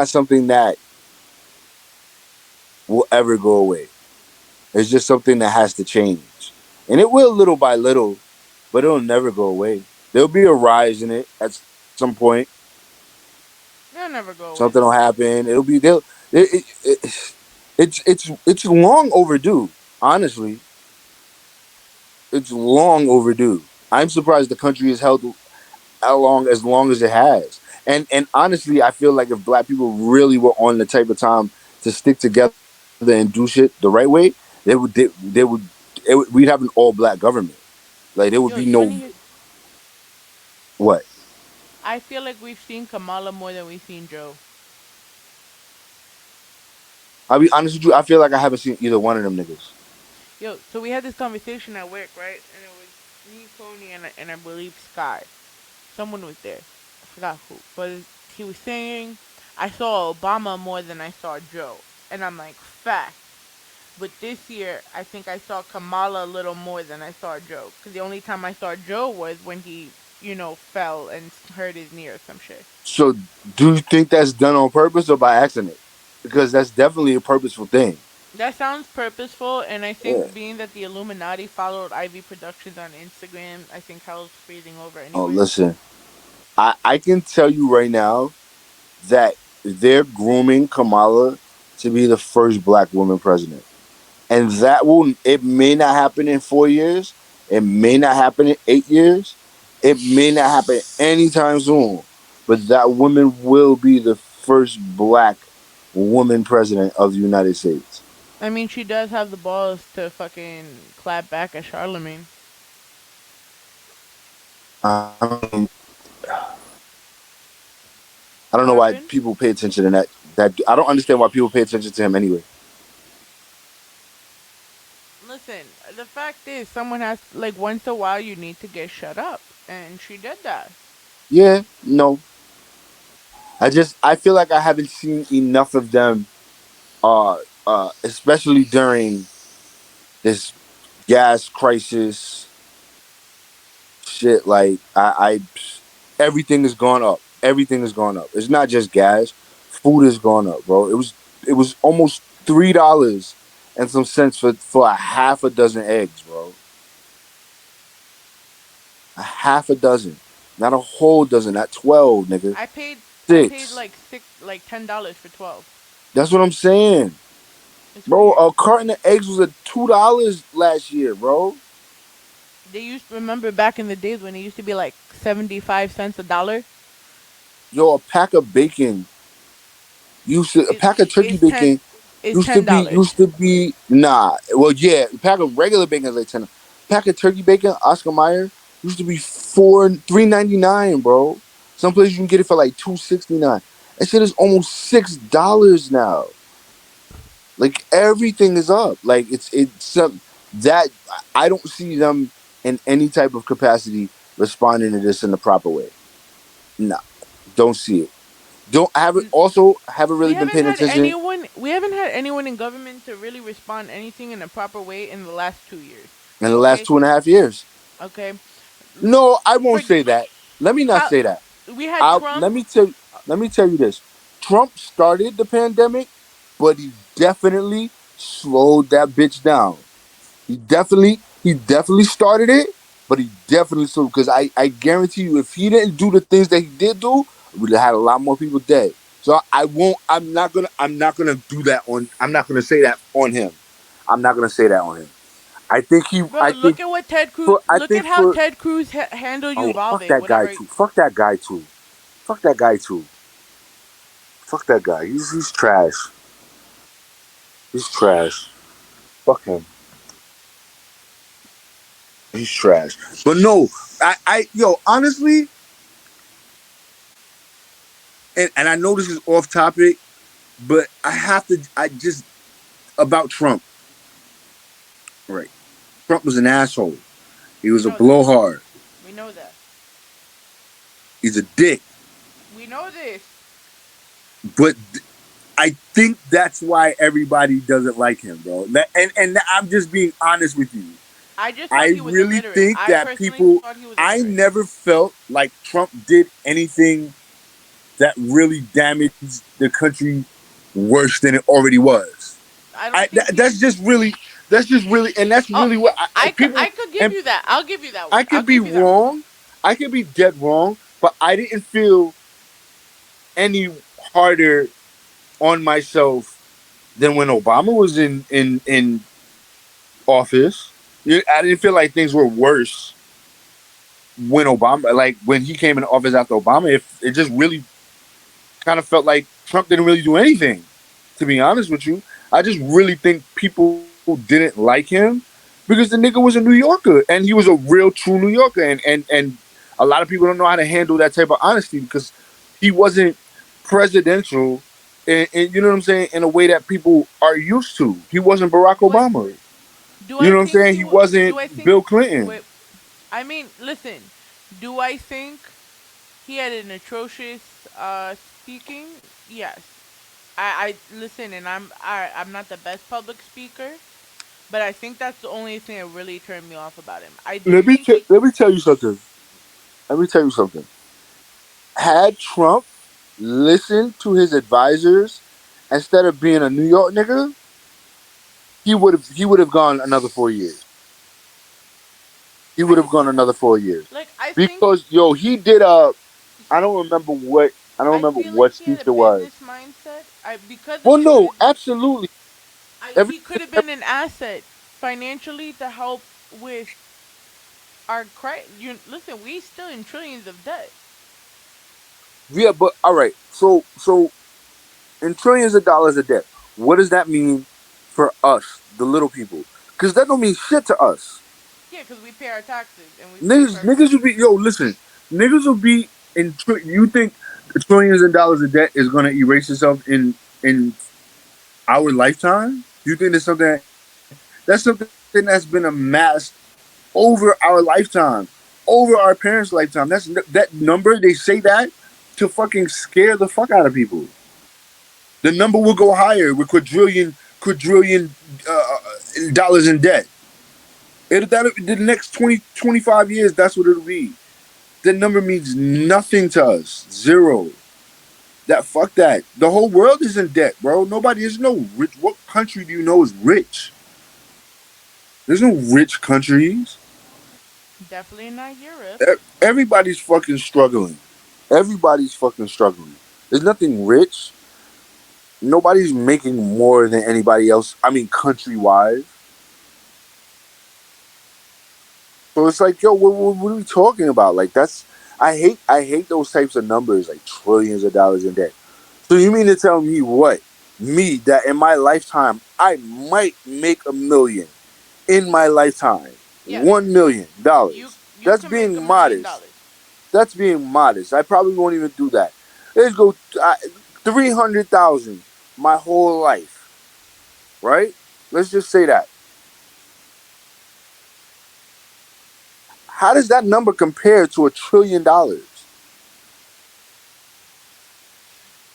something that will ever go away. It's just something that has to change, and it will little by little, but it'll never go away. There'll be a rise in it at some point. They'll never go away. Something will happen. It'll be they'll. It's long overdue. Honestly, it's long overdue. I'm surprised the country has held as long as it has. And honestly, I feel like if black people really were on the type of time to stick together and do shit the right way, we'd have an all black government. Like there would Yo, be you wanna no hear? what. I feel like we've seen Kamala more than we've seen Joe. I'll be honest with you. I feel like I haven't seen either one of them niggas. Yo, so we had this conversation at work, right? And it was me, Tony, and I believe Sky. Someone was there. I forgot who. But he was saying, I saw Obama more than I saw Joe. And I'm like, fact. But this year, I think I saw Kamala a little more than I saw Joe. Because the only time I saw Joe was when he, fell and hurt his knee or some shit. So, do you think that's done on purpose or by accident? Because that's definitely a purposeful thing. That sounds purposeful, and I Yeah. think being that the Illuminati followed Ivy Productions on Instagram, I think Hell's freezing over Oh, anyways. listen. I can tell you right now that they're grooming Kamala to be the first black woman president. And it may not happen in 4 years. It may not happen in 8 years. It may not happen anytime soon. But that woman will be the first black woman president of the United States. I mean, she does have the balls to fucking clap back at Charlemagne. I mean, I don't What know why happened? people pay attention to that. I don't understand why people pay attention to him anyway. Listen, the fact is, someone has, like, once a while you need to get shut up. And she did that. Yeah, no. I feel like I haven't seen enough of them especially during this gas crisis shit. Like everything has gone up. Everything has gone up. It's not just gas. Food has gone up, bro. It was almost $3 and some cents for a half a dozen eggs, bro. A half a dozen, not a whole dozen. Not 12, nigga. I paid Six. like $10 for 12. That's what I'm saying, It's bro. weird. A carton of eggs was at $2 last year, bro. They used to remember back in the days when it used to be like 75 cents a dollar. Yo, a pack of bacon a It, pack of turkey it's ten. bacon It's $10. used to be nah. Well, yeah, a pack of regular bacon is like 10. Pack of turkey bacon, Oscar Mayer, used to be 3.99, bro. Some places you can get it for like 2.69. That shit is almost $6 now. Like everything is up. Like it's some that I don't see them in any type of capacity responding to this in the proper way. Nah, don't see it. Don't have it. Also, haven't We really been haven't paying had attention anyone. We haven't had anyone in government to really respond anything in a proper way in the last 2 years. in the last Okay, 2.5 years. okay. No, I For won't say that. Let me not how say that. we had Trump. Let me tell you. Let me tell you this. Trump started the pandemic, but he definitely slowed that bitch down. He definitely started it, but he definitely slowed because I guarantee you, if he didn't do the things that he did do, we'd have had a lot more people dead. So I won't. I'm not gonna do that on. I'm not gonna say that on him. I'm not gonna say that on him. I think he. Bro, I look think at what Ted Cruz. for. I Look at think how for. Ted Cruz handled Oh, fuck Uvalde. that guy Whatever. too. Fuck that guy too. Fuck that guy too. Fuck that guy. He's trash. He's trash. Fuck him. He's trash. But no, yo, honestly, and I know this is off topic, but I just, about Trump. Right. Trump was an asshole. He We was a know that. blowhard. We know that. He's a dick. We know this. But I think that's why everybody doesn't like him, bro. And I'm just being honest with you. I just thought I he was really illiterate. think I that personally people. thought he was I illiterate. never felt like Trump did anything that really damaged the country worse than it already was. I don't think That's just really. That's just really, and that's Oh, really what people. I could give And you that. I'll give you that I one. I'll could be give you that one. wrong. I could be dead wrong, but I didn't feel any harder on myself than when Obama was in office. I didn't feel like things were worse when Obama, like when he came in office after Obama. If it just really kind of felt like Trump didn't really do anything. To be honest with you, I just really think people didn't like him because the nigga was a New Yorker and he was a real true New Yorker, and a lot of people don't know how to handle that type of honesty because he wasn't presidential, and you know what I'm saying, in a way that people are used to. He wasn't Barack Do I Obama. do You I know what I'm think saying? he He was? wasn't Do I think? Bill Clinton. Wait. I mean, listen. Do I think he had an atrocious speaking? Yes. I listen, and I'm not the best public speaker, but I think that's the only thing that really turned me off about him. I do think he. Let me tell you something. Let me tell you something. Had Trump listened to his advisors instead of being a New York nigga, he would have gone another 4 years. He would I have gone another 4 years like. I think. because yo, he did a. I don't I remember feel like what he had speech a it was. business mindset. Because of Well, his no, business. absolutely. Every He could have been an asset financially to help with our credit. You listen, we still in trillions of debt. Yeah, but all right. So in trillions of dollars of debt, what does that mean for us, the little people? Because that don't mean shit to us. Yeah, because we pay our taxes and we pay for Niggas everything. will be listen. Niggas will be in. You think trillions of dollars of debt is gonna erase itself in our lifetime? You think that's something that's been amassed over our lifetime, over our parents' lifetime? That number. They say that to fucking scare the fuck out of people. The number will go higher with quadrillion dollars in debt. The next 20 25 years, that's what it'll be. That number means nothing to us. Zero. That fuck that. The whole world is in debt, bro. Nobody is no rich. What country do you know is rich? There's no rich countries. Definitely not Europe. Everybody's fucking struggling. Everybody's fucking struggling. There's nothing rich. Nobody's making more than anybody else. I mean, country wise. So it's like, yo, what are we talking about? Like that's I hate those types of numbers, like trillions of dollars in debt. So you mean to tell me what? Me that in my lifetime I might make $1 million in my lifetime. Yes, $1 million. you That's can make a being million modest. dollars. That's being modest. I probably won't even do that. Let's go 300,000 my whole life, right? Let's just say that. How does that number compare to $1 trillion?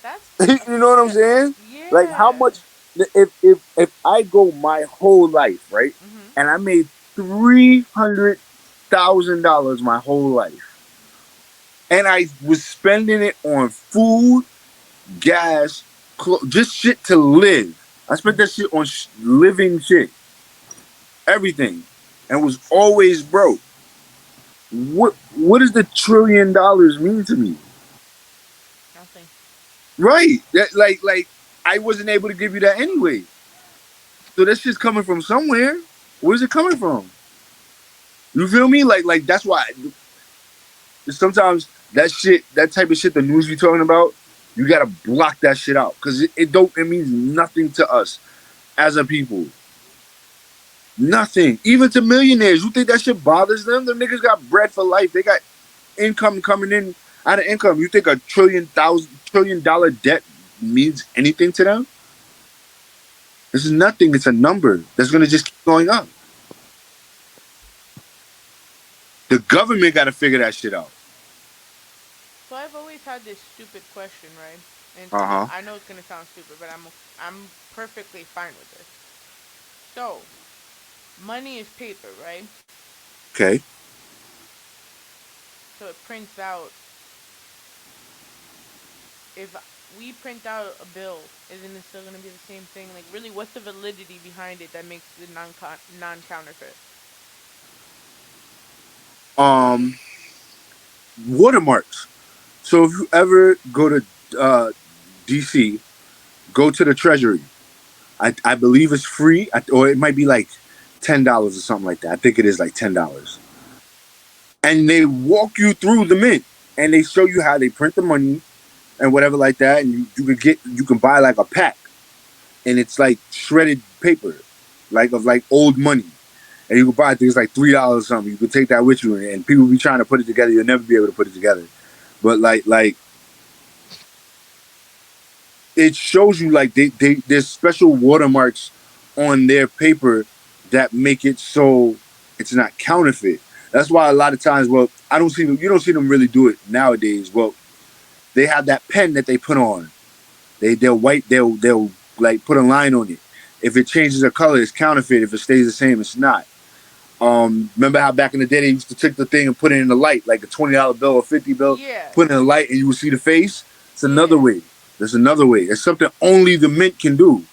That's You know what I'm saying? Like how yeah. much if I go my whole life, right? Mhm. And I made $300,000 my whole life. And I was spending it on food, gas, just shit to live. I spent that shit on living shit, everything, and was always broke. What does the $1 trillion mean to me? Nothing. Right. That like I wasn't able to give you that anyway. So that shit's coming from somewhere. Where's it coming from? You feel me? Like that's why sometimes that type of shit, the news be talking about. You gotta block that shit out because it means nothing to us as a people. Nothing. Even to millionaires. You think that shit bothers them? Them niggas got bread for life. They got income coming in out of income. You think a $1 trillion debt means anything to them? This is nothing. It's a number that's gonna just keep going up. The government got to figure that shit out. So I've always had this stupid question, right? And Uh huh. I know it's gonna sound stupid, but I'm perfectly fine with this. So money is paper, right? Okay. So it prints out. If we print out a bill, isn't it still gonna be the same thing? Like, really, what's the validity behind it that makes it non counterfeit? Um, watermarks. So if you ever go to DC, go to the Treasury. I believe it's free, or it might be like $10 or something like that. I think it is like $10. And they walk you through the mint, and they show you how they print the money and whatever like that. And you can buy like a pack, and it's like shredded paper, like of like old money. And you can buy things like $3 or something. You can take that with you, and people be trying to put it together. You'll never be able to put it together. But like it shows you like there's special watermarks on their paper that make it so it's not counterfeit. That's why a lot of times, well, I don't see them. You don't see them really do it nowadays. Well, they have that pen that they put on. They'll white. They'll like put a line on it. If it changes the color, it's counterfeit. If it stays the same, it's not. Remember how back in the day they used to take the thing and put it in the light, like a $20 bill or 50 bill, Yeah. put it in the light and you would see the face. It's another Yeah. way. There's another way. It's something only the mint can do.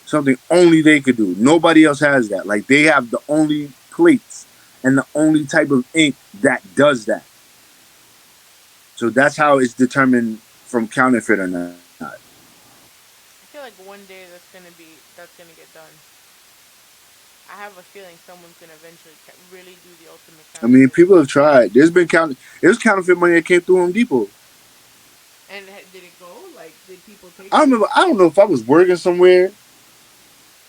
Something only they could do. Nobody else has that. Like they have the only plates and the only type of ink that does that. So that's how it's determined from counterfeit or not. I feel like one day that's gonna get done. I have a feeling someone's gonna eventually really do the ultimate I mean, counterfeit. people have tried. There's counterfeit money that came through Home Depot. And did it go? Like, did people take I it? remember. I don't know if I was working somewhere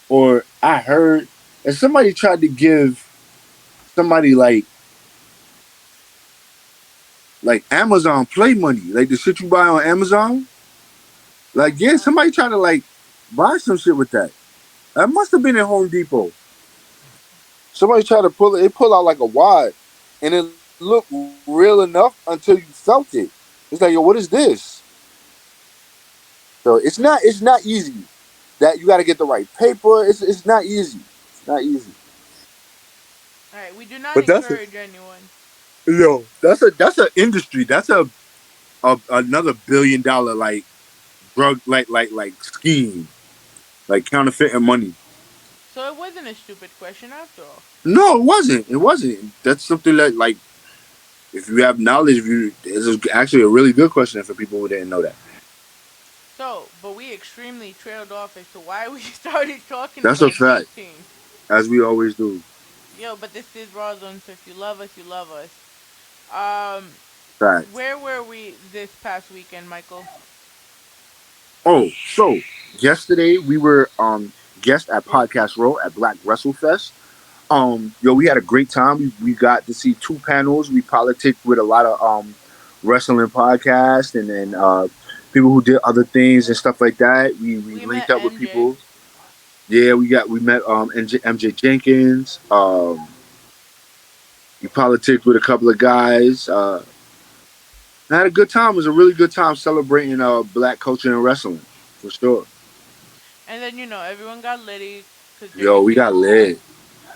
or I heard, and somebody tried to give somebody like Amazon Play money, like the shit you buy on Amazon. Like, yeah, somebody tried to like buy some shit with that. That must have been at Home Depot. Somebody tried to pull it. It pulled out like a wad, and it looked real enough until you felt it. It's like, yo, what is this? So it's not easy. That you got to get the right paper. It's not easy. It's not easy. All right, we do not But that's a encourage anyone. yo. That's a industry. That's a another $1 billion like drug like scheme, like counterfeiting money. So it wasn't a stupid question after all. No, it wasn't. It wasn't. That's something that like if you have knowledge, if you it's actually a really good question for people who didn't know that. So, but we extremely trailed off as to why we started talking That's a about fact, Juneteenth. as we always do. Yo, but this is Rawrrzone, so if you love us, you love us. Um, Fact. where were we this past weekend, Michael? Oh, so yesterday we were guest at Podcast Row at Black Wrestle Fest. Yo, we had a great time. We got to see two panels. We politicked with a lot of wrestling podcasts and then people who did other things and stuff like that. We We linked met up with MJ. people. Yeah, we met MJ Jenkins. We politicked with a couple of guys. I had a good time. It was a really good time celebrating black culture and wrestling for sure. And then, everyone got litty because Yo, we got lit.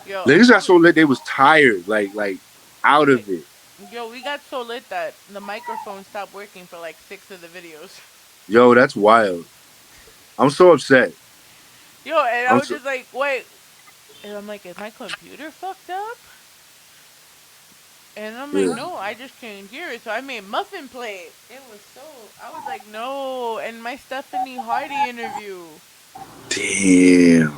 Yo, Niggas got so lit they was tired, like out we, of it. yo, we got so lit that the microphone stopped working for like 6 of the videos. Yo, that's wild. I'm so upset. Yo, and I I'm was so just like, wait. And I'm like, is my computer fucked up? And I'm like, yeah. no, I just can't hear it. So I made muffin plate. It was so. I was like, no. And my Stephanie Hardy interview. Damn.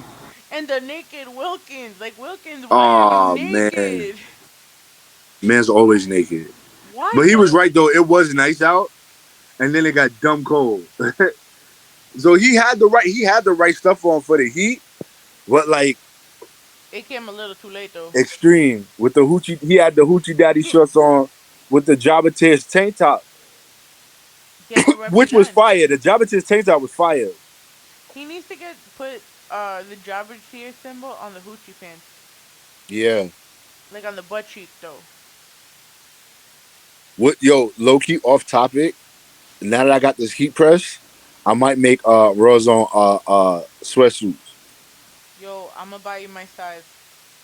And the naked Wilkins. Like, Wilkins, why are you Oh man, naked? man's always naked. Why But he was though? right though. It was nice out, and then it got dumb cold. So he had the right stuff on for the Heat, but like It came a little too late though. extreme with the hoochie. He had the hoochie daddy shorts on with the Jabba Tears tank top, He had to which was represent. fire. The Jabba Tears tank top was fire. He needs to get put the jobber tier symbol on the hoochie pants, Yeah. like on the butt cheek though. What yo, low key off topic. Now that I got this heat press, I might make Rawrrzone sweatsuits. Yo, I'ma buy you my size.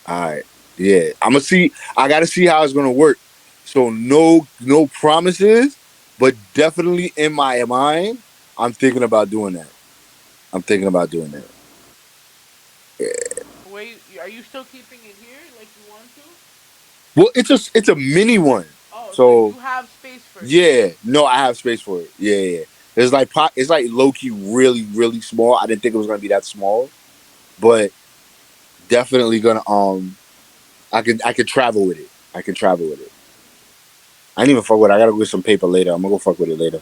Alright. Yeah. I'ma see I gotta see how it's gonna work. So no promises, but definitely in my mind, I'm thinking about doing that. I'm thinking about doing that. Wait, are you still keeping it here like you want to? Well, it's a mini one. Oh, so you So have space for it. yeah, no, I have space for it. Yeah, yeah. It's like low key really, really small. I didn't think it was gonna be that small, but definitely gonna I can travel with it. I can travel with it. I didn't even fuck with it. I gotta go get some paper later. I'm gonna go fuck with it later.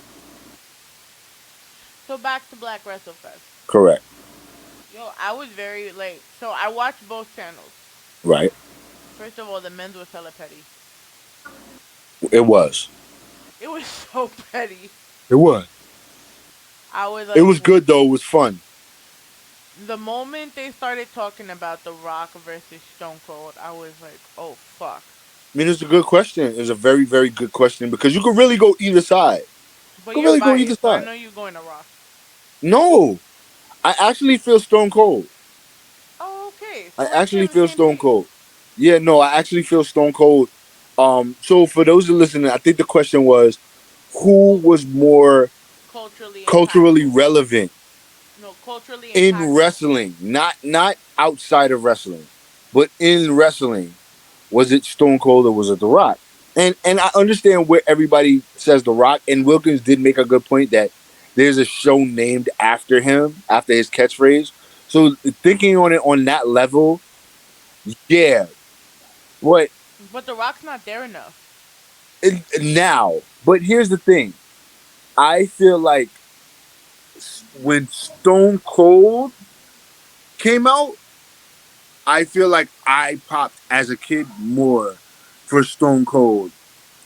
So back to Black Wrestle Fest. Correct. Yo, I was very like so I watched both channels. Right. First of all, the men's was hella petty. It was. It was so petty. It was. I was It like, was good though. It was fun. the moment they started talking about The Rock versus Stone Cold, I was like, oh fuck. I mean, it's a good question. It's a very, very good question because you could really go either side. But You could you're really go either biased, so I side. know you're going to Rock. No, I actually feel Stone Cold. Oh, okay. I So we're actually sharing the feel same Stone page. Cold. Yeah, no, I actually feel Stone Cold. So for those who listening, I think the question was, who Who's was more culturally culturally impactful? relevant No, culturally in impactful. wrestling, not outside of wrestling, but in wrestling? Was it Stone Cold or was it The Rock? And I understand where everybody says The Rock, and Wilkins did make a good point that there's a show named after him, after his catchphrase. So thinking on it on that level, yeah. But But The Rock's not there enough. now, but here's the thing. I feel like when Stone Cold came out, I feel like I popped as a kid more for Stone Cold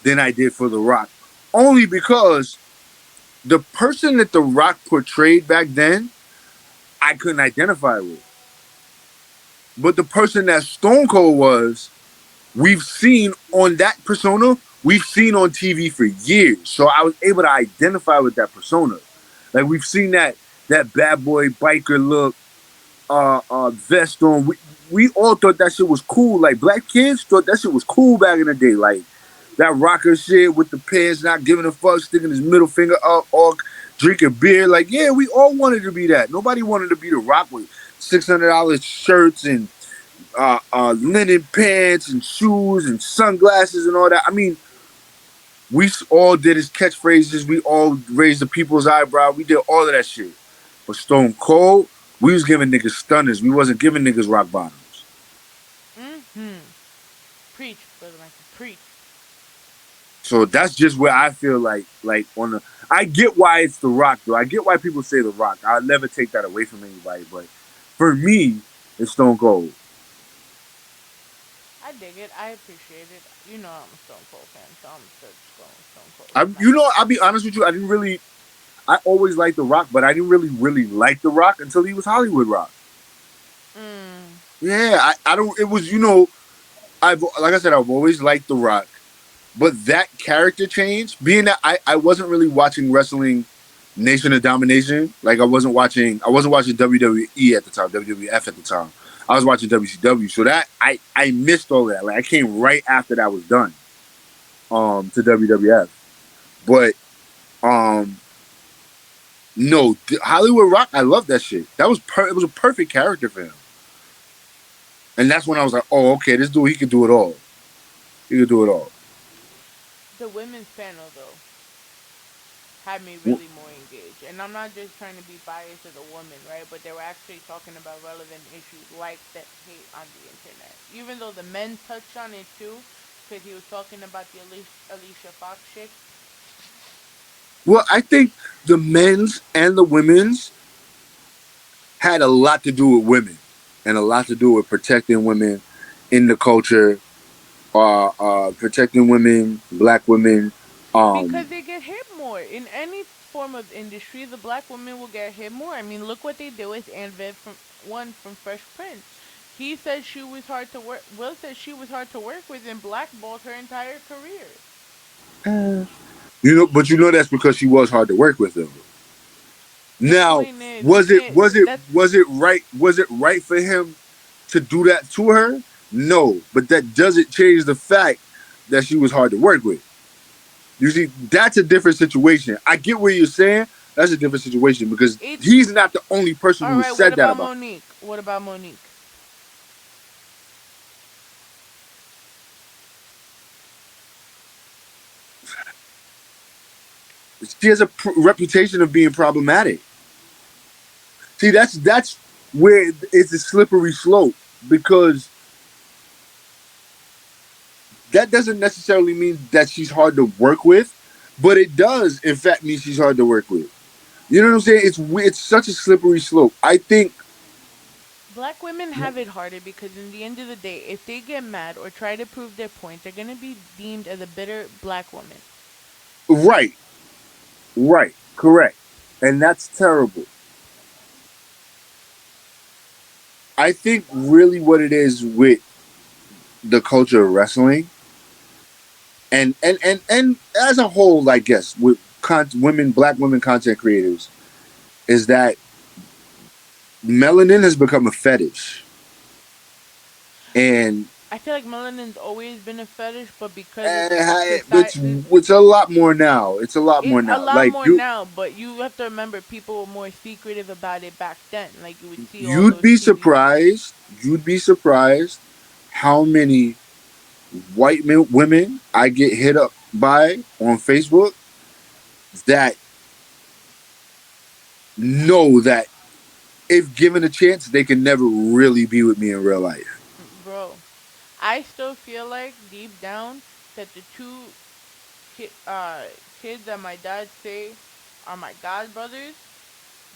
than I did for The Rock. Only because the person that The Rock portrayed back then, I couldn't identify with. But the person that Stone Cold was, we've seen on that persona, we've seen on TV for years. So I was able to identify with that persona. Like we've seen that bad boy biker look, vest on. We all thought that shit was cool. Like black kids thought that shit was cool back in the day. Like that rocker shit with the pants, not giving a fuck, sticking his middle finger up, or drinking beer. Like yeah, we all wanted to be that. Nobody wanted to be the Rock with $600 shirts and linen pants and shoes and sunglasses and all that. I mean, we all did his catchphrases. We all raised the people's eyebrow. We did all of that shit. But Stone Cold, we was giving niggas stunners. We wasn't giving niggas rock bottoms. Mm-hmm. Preach, brother Michael. Preach. So that's just where I feel like on the. I get why it's The Rock though. I get why people say The Rock. I'll never take that away from anybody. But for me, it's Stone Cold. I dig it. I appreciate it. You know I'm a Stone Cold fan, so I'm still going with Stone Cold. I'll be honest with you. I didn't really. I always liked The Rock, but I didn't really like The Rock until he was Hollywood Rock. Mm. Yeah, I don't. It was I've like I said, I've always liked The Rock, but that character change, being that I wasn't really watching wrestling Nation of Domination. Like I wasn't watching WWE at the time, WWF at the time. I was watching WCW, so that I missed all that. Like I came right after that was done, to WWF. But no, Hollywood Rock, I love that shit. That was it was a perfect character for him. And that's when I was like, oh, okay, this dude, he could do it all. He could do it all. The women's panel though had me really more engaged, and I'm not just trying to be biased as a woman, right? But they were actually talking about relevant issues like that hate on the internet. Even though the men touched on it too, because he was talking about the Alicia Fox shit. Well, I think the men's and the women's had a lot to do with women and a lot to do with protecting women in the culture, protecting women, black women. Because Um, they get hit more in any form of industry. The black women will get hit more. I mean, look what they did with Aunt Viv from one from Fresh Prince. He said she was hard to work. Will said she was hard to work with and blackballed her entire career. but that's because she was hard to work with, though. The Now, point is, you can't. That's was it right for him to do that to her? No, but that doesn't change the fact that she was hard to work with. You see, that's a different situation. I get what you're saying. That's a different situation because it. he's not the only person All who right. What said that about about. Monique? What about Monique? She has a reputation of being problematic. See, that's where it's a slippery slope because that doesn't necessarily mean that she's hard to work with, but it does, in fact, mean she's hard to work with. You know what I'm saying? It's such a slippery slope. I think Black women have it harder because, in the end of the day, if they get mad or try to prove their point, they're going to be deemed as a bitter black woman. right, right, correct, and that's terrible. I think really what it is with the culture of wrestling and as a whole, I guess, with women, black women content creators, is that melanin has become a fetish, and I feel like melanin's always been a fetish, but because of society, it's a lot more now. It's a lot more it's a now. lot Like more now. But you have to remember, people were more secretive about it back then. Like you would see all you'd those be TV shows. surprised. You'd be surprised how many women I get hit up by on Facebook that know that if given a chance, they can never really be with me in real life. Bro, I still feel like deep down that the two ki- uh, kids that my dad say are my god brothers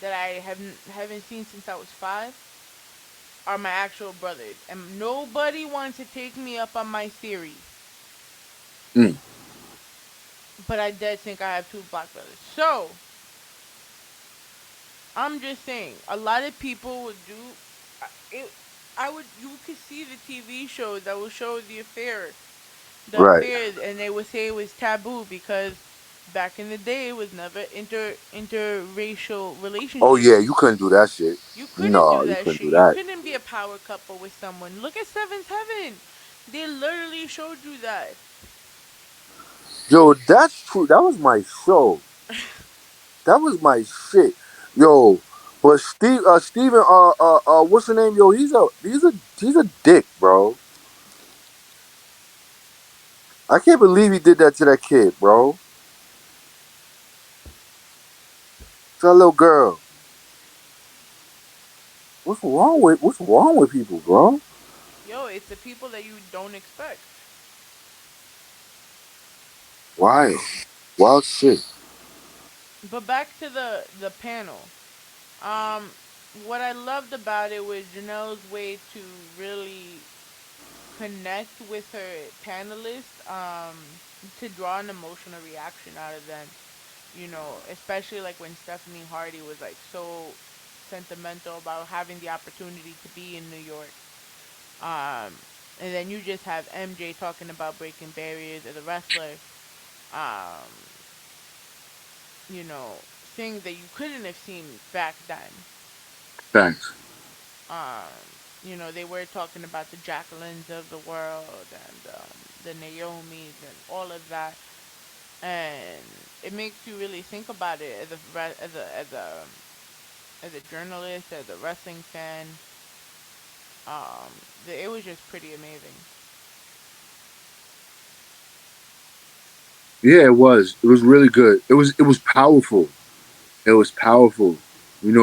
that I haven't seen since I was 5 are my actual brothers, and nobody wants to take me up on my theory. Mm, But I did think I have two black brothers. So I'm just saying, a lot of people would do it. I would you could see the TV shows that will show the right. affairs, and they would say it was taboo because back in the day it was never interracial Oh relationship. yeah, you couldn't do that shit. You couldn't No, do you that couldn't shit. do You that. couldn't be a power couple with someone. Look at Seventh Heaven. They literally showed you that. Yo, that's true. That was my show. That was my shit. Yo, but Steven, what's the name? Yo, he's a dick, bro. I can't believe he did that to that kid, bro. To that little girl. What's wrong with people, bro? Yo, it's the people that you don't expect. Why? Wild shit. But back to the panel. Um, what I loved about it was Janelle's way to really connect with her panelists. To draw an emotional reaction out of them. You know, especially like when Stephanie Hardy was like so sentimental about having the opportunity to be in New York. Um, and then you just have MJ talking about breaking barriers as a wrestler. Um, you know, things that you couldn't have seen back then. Thanks. Um, you know, they were talking about the Jacquelines of the world and the Naomis and all of that, and it makes you really think about it as a journalist, as a wrestling fan. Um, it was just pretty amazing. Yeah, it was. It was really good. It was powerful. It was powerful.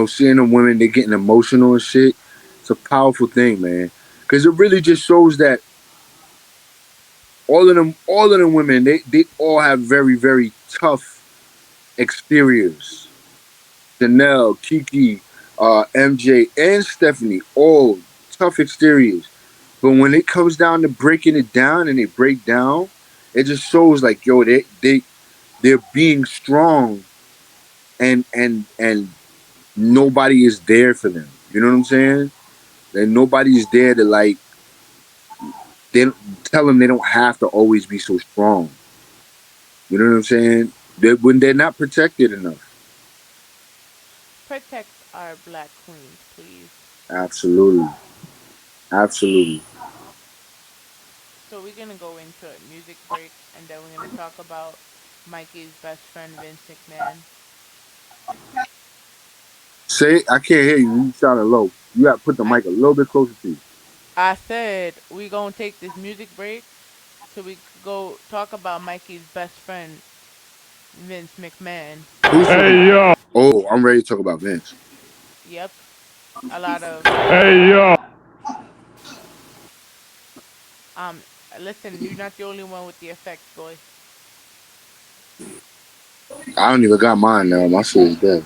Seeing them women, they getting emotional and shit. It's a powerful thing, man. Because it really just shows that all of them women, they all have very, very tough exteriors. Chanel, Kiki, MJ, and Stephanie, all tough exteriors. But when it comes down to breaking it down and they break down, it just shows like, yo, they're being strong and nobody is there for them. You know what I'm saying? And nobody is there to like they tell them they don't have to always be so strong. You know what I'm saying? When they're not protected enough. Protect our black queens, please. Absolutely. Absolutely. So we're gonna go into a music break, and then we're gonna talk about Mikey's best friend Vince McMahon. Say, I can't hear you. You sounded low. You got to put the mic a little bit closer to you. I said we gonna take this music break so we could go talk about Mikey's best friend Vince McMahon. Hey yo. Oh, I'm ready to talk about Vince. Yep. A lot of Hey yo. Listen, you're not the only one with the effects, boy. I don't even got mine now. My shit is dead.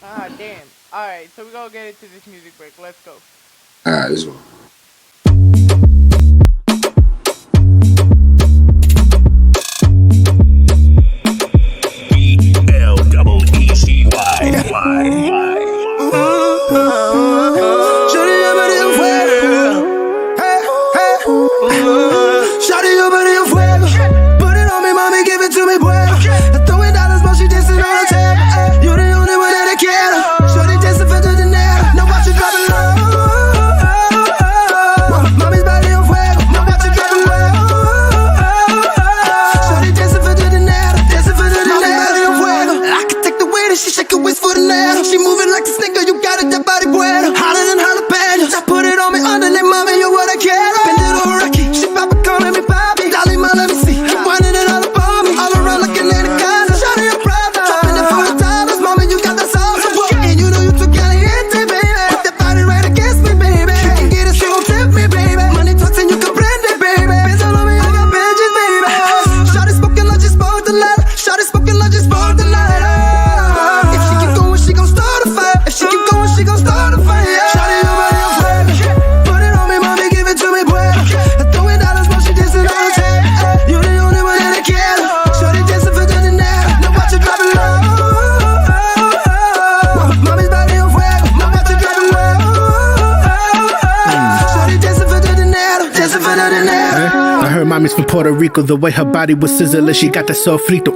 Ah, damn. Alright, so we're gonna get into this music break. Let's go. Alright, let's go. She moving like a snicker, you got it, that body bueno. Hotter than jalapenos. I put it on me underneath, mommy, you're what I care. Bend it over, Rocky. She papa calling me papi. Dolly, ma, let me see. Winding it all upon me. All around like an anaconda. Shawty, your brother. Dropping it $40, mommy, you got that sauce. And you know you too caliente, baby. Put that body right against me, baby. You can get it, so don't tip me, baby. Money talks and you can prend it, baby. Benz all on me, I got benches, baby. Shawty spoken like she spoke the letter. Shawty spoken like she spoke the letter. She keep going, she gon' start a fire. Shawty, your body on fire. Put it on me, mommy, give it to me, boy. Throwing dollars while she dancing on the table. You the only one that I care. Shawty dancing for the dinner. Now watch her drop it low. Mommy's body on fire. Now watch her drop it low. Shawty dancing for the dinner. Dancing for the dinner. I heard mommy's from Puerto Rico. The way her body was sizzling, she got that sofrito.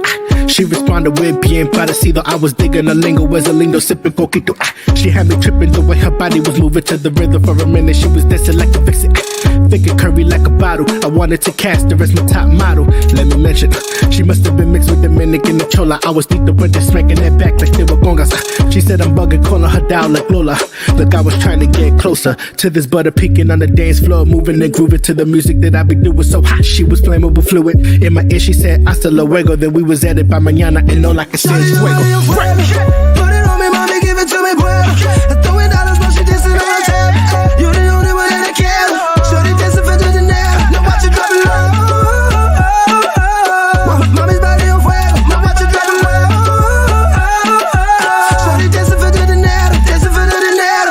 She responded with bien parecido. I was digging the lingo as a lindo, sipping coquito. She had me tripping the way her body was moving to the rhythm. For a minute, she was dancing like a vixen. Thinking curvy like a bottle. I wanted to cast her as my top model. Let me mention, she must have been mixed with Dominican and Chola. I was deep the winter, smacking that back like they were gongas. She said I'm bugging, calling her down like Lola. Look, I was trying to get closer to this butter peeking on the dance floor, moving and grooving to the music that I be doing so hot. She was flammable fluid in my ear. She said hasta luego. Then we was at it by mañana, and all I can say is fuego. Put it on me, mommy, give it to me, boy. Throwing dollars while she dancing on the table. You the only one that I care. Shorty dancing for the dinner. Now watch her drop it low. Mommy's body on fire. Now watch her drop it low. Shorty dancing for the dinner. Dancing for the dinner.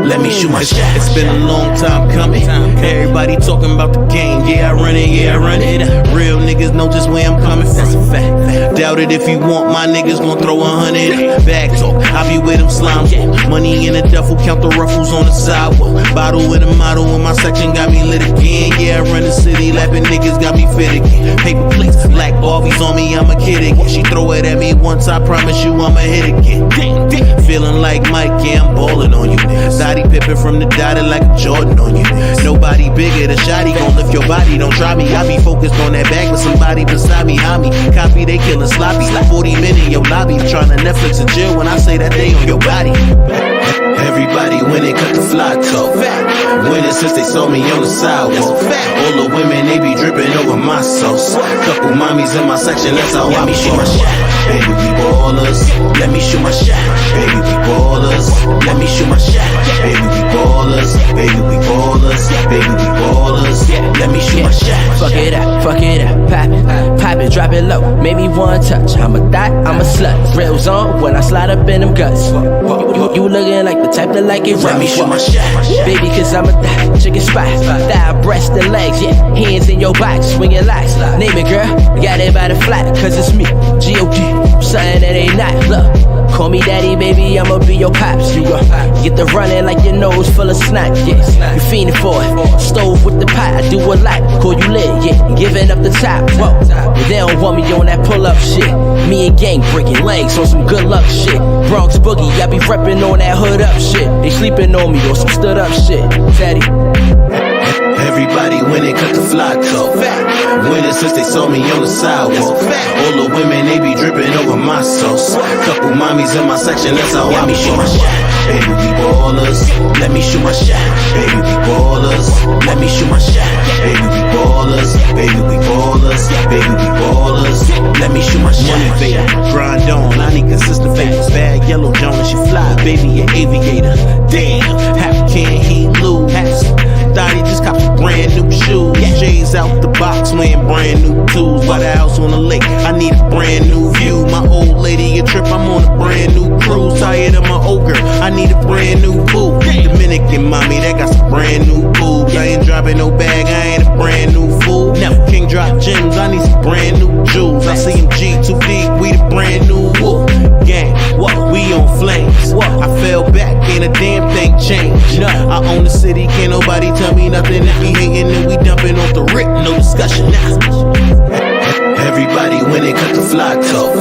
Let me shoot my shot. It's been a long time coming. Everybody talking about the game. Yeah, I run it, yeah, I run it. Real niggas know just where I'm coming from. That's a fact. Doubt it if you want, my niggas gon' throw 100. Bag talk, I be with them slimes. Money in a duffel, count the ruffles on the sidewalk. Bottle with a model in my section got me lit again. Yeah, I run the city, lapping niggas got me fit again. Paper plates, black Barbies on me, I'm a kid again. She throw it at me once, I promise you I'ma hit again. Feeling like Mike, yeah, I'm ballin' on you niggas. Dottie Pippin from the dotted like a Jordan on you niggas. Nobody bigger than Shotty gon' lift your body, don't try me. I be focused on that bag with somebody beside me. Homie, copy, they killin' sloppy. 40 men in your lobby, tryna Netflix and chill when I say that they on your body. Everybody winning, cut the fly talk. Winning since they saw me on the sidewalk. All the women, they be dripping over my sauce. Couple mommies in my section, that's how I be shoot my shot. Baby, we ballers. Let me shoot my shot. Baby, we ballers. Let me shoot my shot. Baby, we ballers. Baby, we ballers. Baby, we ballers. Let me shoot my shot. Fuck it up, pop it, drop it low. Maybe one touch. I'm a thot, I'm a slut. Rawrrzone when I slide up in them guts. You looking like the type that like it rough. Let me shoot my shot. Baby, cause I'm a thot, chicken spot. Thigh, breast, and legs, yeah. Hands in your box, swinging locks. Name it, girl. Got it by the flat, cause it's me. G.O.D. Something that ain't not. Look, call me daddy, baby, I'ma be your pops. You get the running like your nose full of snot, yeah. You fiending for it. Stove with the pot, I do a lot. Call you lit, yeah. Giving up the top, whoa. But they don't want me on that pull-up shit. Me and gang breaking legs on some good luck shit. Bronx boogie, I be reppin' on that hood up shit. They sleeping on me on some stood up shit. Daddy. Everybody winning, cut the fly talk. Winning since they saw me on the sidewalk. All the women, they be dripping over my sauce. Couple mommies in my section, that's how I be shoot my shot. Baby, we ballers. Let me shoot my shot. Baby, we ballers. Let me shoot my shot. Baby, we ballers. Baby, we ballers. Baby, we ballers. Let me shoot my shot. Motivator, grind on. I need consistent favors. Bad yellow Jones, she fly. Baby, an aviator. Damn, how can he lose? Thought he just copped brand new shoes. J's out the box, wearing brand new tools. By the house on the lake, I need a brand new view. My old lady a trip, I'm on a brand new cruise. Tired of my old girl, I need a brand new boo. Dominican mommy, that got some brand new boobs. I ain't dropping no bag, I ain't a brand new fool. King drop gems, I need some brand new jewels. I see him G too deep, we the brand new woo. Gang, what? We on flames. I fell back, ain't a damn thing changed. I own the city, can't nobody tell me nothing. If we hating, then we dumping off the rip, no discussion. Everybody winning, cut the fly talk.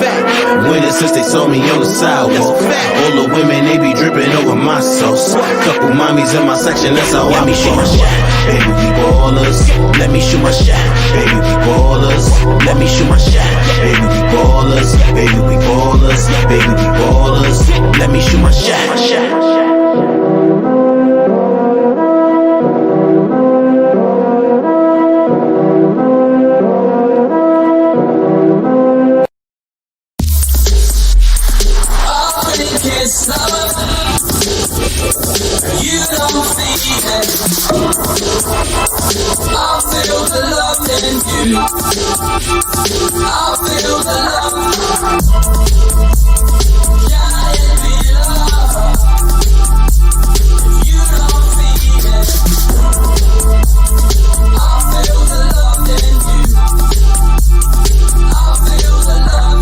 Winning since they saw me on the sidewalk. All the women, they be dripping over my sauce. Couple mommies in my section, that's how I be shoot my shot. Baby, we ballers. Let me shoot my shot. Baby, we ballers. Let me shoot my shot. Baby, we ballers. Baby, we ballers. Baby, we ballers. Let me shoot my shot. You don't see it. I feel the love in you. I feel the love. Can it be love? You don't see it. I feel the love in you. I feel the love.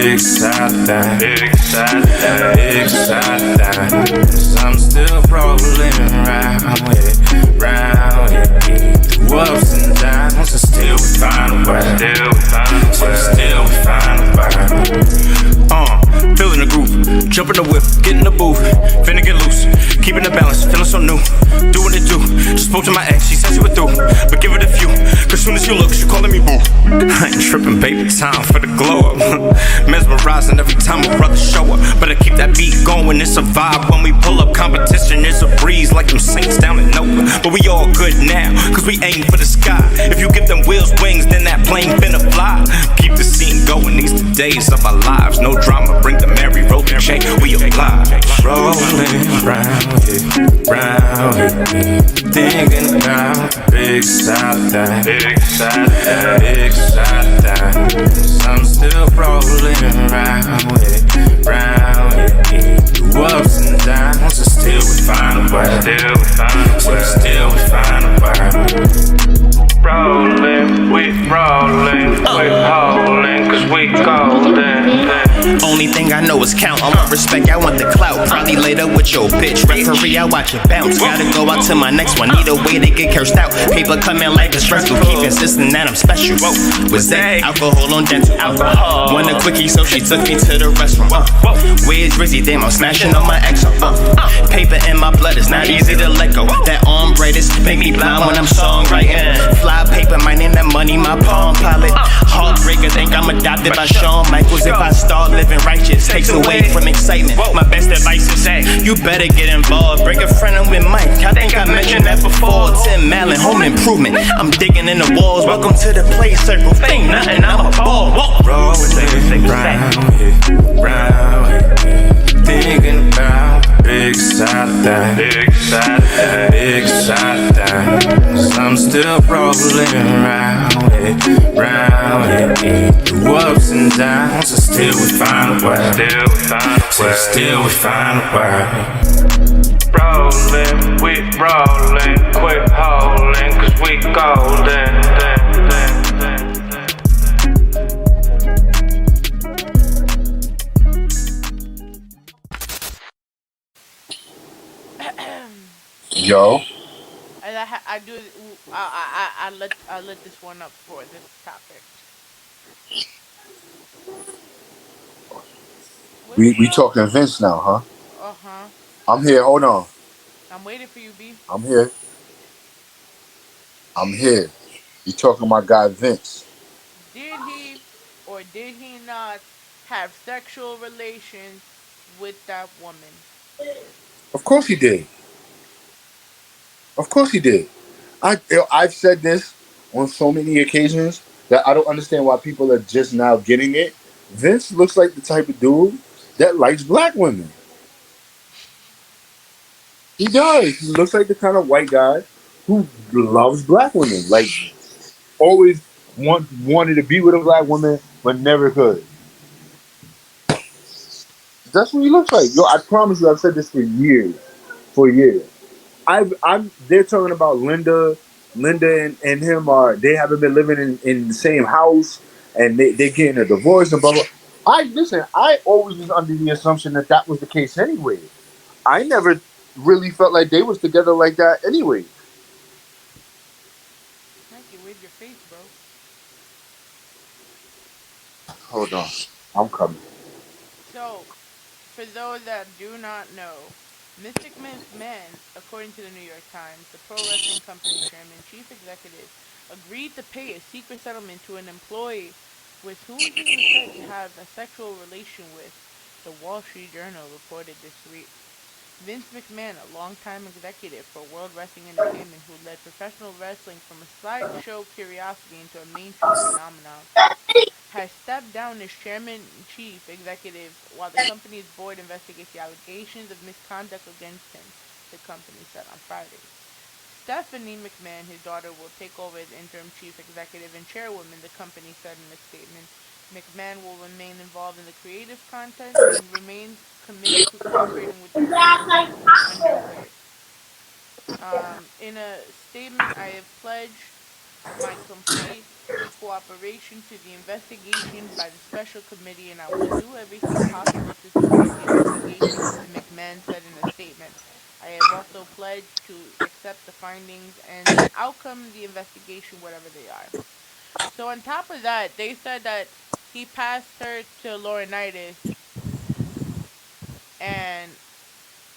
big side thing. Big side thing. 'Cause I'm still rolling around with it, round it. Through ups and downs, and still we find a way. Still we find a way. Feeling the groove, jumping the whip, getting the booth, finna get loose, keeping the balance, feeling so new, doing it do. Just spoke to my ex, she said she was through, but give it a few, cause soon as you look, she calling me boo. I ain't tripping, baby, time for the glow up. Mesmerizing every time a brother show up, but I keep that beat going, it's a vibe when we pull up. Competition is a breeze like them saints down in Nova, but we all good now, cause we aim for the sky. If you give them wheels wings, then that plane finna fly. Keep the scene going, these the days of our lives, no drama, bring the merry roll the chain, we apply. Rolling round it, thinking about the big side thing. Big side thing. 'Cause I'm still rolling around it, through ups and downs, and still we find a way. Still we find a way. Rolling, we rolling, we holding, cause we golden. Only thing I know is count. I want respect, I want the clout. Probably later with your bitch. Referee, I watch it bounce. Gotta go out to my next one. Need a way to get cursed out. People come in like a stressful. Keep insisting that I'm special. Was that alcohol on dental? Alcohol. Want a quickie, so she took me to the restaurant. Where's Rizzy? Damn, I'm smashing on my ex. Paper in my blood, it's not easy to let go. That arm brightest make me blind when I'm songwriting. Fly paper, my name, that money, my palm pilot. Heartbreaker, think I'm adopted by Shawn Michaels. If I start living righteous, takes away from excitement. My best advice is say, you better get involved. Bring a friend in with Mike, I think I mentioned that before. Tim Allen, home improvement. I'm digging in the walls, welcome to the play circle. Think nothing, I'm a ball. Rolling round it, thinking about the big side thing. Big side thing. 'Cause I'm still rolling around it, through ups and downs, and still we find a way. Still we find a way. Rolling, we rolling, quit holding, cause we golden. Yo. I lit this one up for this topic. We talking Vince now, huh? Uh-huh. I'm here. Hold on. I'm waiting for you, B. I'm here. You talking my guy Vince? Did he or did he not have sexual relations with that woman? Of course he did. I've said this on so many occasions that I don't understand why people are just now getting it. Vince looks like the type of dude that likes black women. He does. He looks like the kind of white guy who loves black women. Like, always wanted to be with a black woman, but never could. That's what he looks like. Yo, I promise you, I've said this for years. They're talking about Linda and him they haven't been living in the same house, and they're getting a divorce and blah blah. I always was under the assumption that was the case anyway. I never really felt like they was together like that anyway. Thank you. With your face, bro. Hold on, I'm coming. So, for those that do not know, Mystic McMahon, according to the New York Times, the pro wrestling company chairman and chief executive, agreed to pay a secret settlement to an employee with whom he was said to have a sexual relation with, the Wall Street Journal reported this week. Vince McMahon, a longtime executive for World Wrestling Entertainment who led professional wrestling from a sideshow curiosity into a mainstream phenomenon, has stepped down as chairman and chief executive while the company's board investigates the allegations of misconduct against him, the company said on Friday. Stephanie McMahon, his daughter, will take over as interim chief executive and chairwoman, the company said in a statement. McMahon will remain involved in the creative content and remains committed to cooperating with the review underway. In a statement, I have pledged my complete cooperation to the investigation by the special committee, and I will do everything possible to support the investigation, McMahon said in a statement. I have also pledged to accept the findings and the outcome of the investigation, whatever they are. So on top of that, they said that he passed her to Laurinaitis, and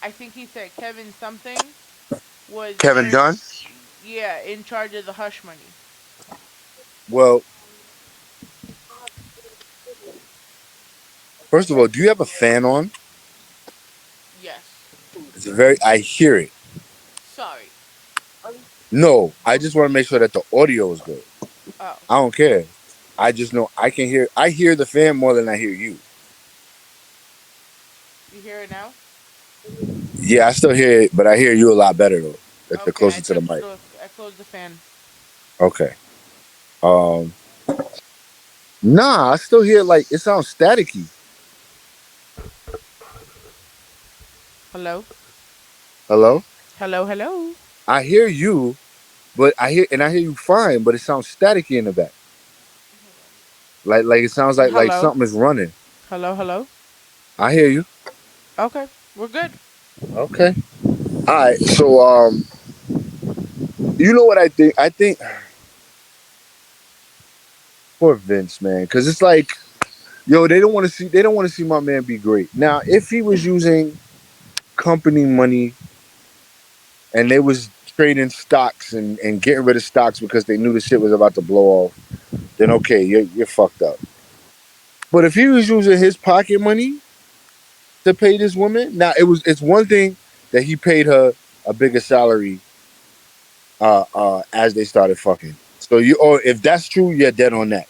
I think he said Kevin something was Kevin Dunn. yeah, in charge of the hush money. Well, first of all, do you have a fan on? Yes. It's a very. I hear it. Sorry. No, I just want to make sure that the audio is good. Oh. I don't care. I just know I can hear. I hear the fan more than I hear you. You hear it now? Yeah, I still hear it, but I hear you a lot better though. If they're Okay, closer to the mic. I closed the fan. Okay. Um. Nah, I still hear like it sounds staticky. Hello? Hello. Hello, hello. I hear you, but I hear you fine, but it sounds staticky in the back. Like it sounds like Hello. something is running. Hello, hello. I hear you. Okay, we're good. Okay. All right. So you know what I think? I think poor Vince, man, because it's like, yo, they don't want to see my man be great. Now, if he was using company money and they was trading stocks and getting rid of stocks because they knew the shit was about to blow off, then okay, you're fucked up. But if he was using his pocket money to pay this woman, now it's one thing that he paid her a bigger salary as they started fucking. So if that's true, you're dead on that.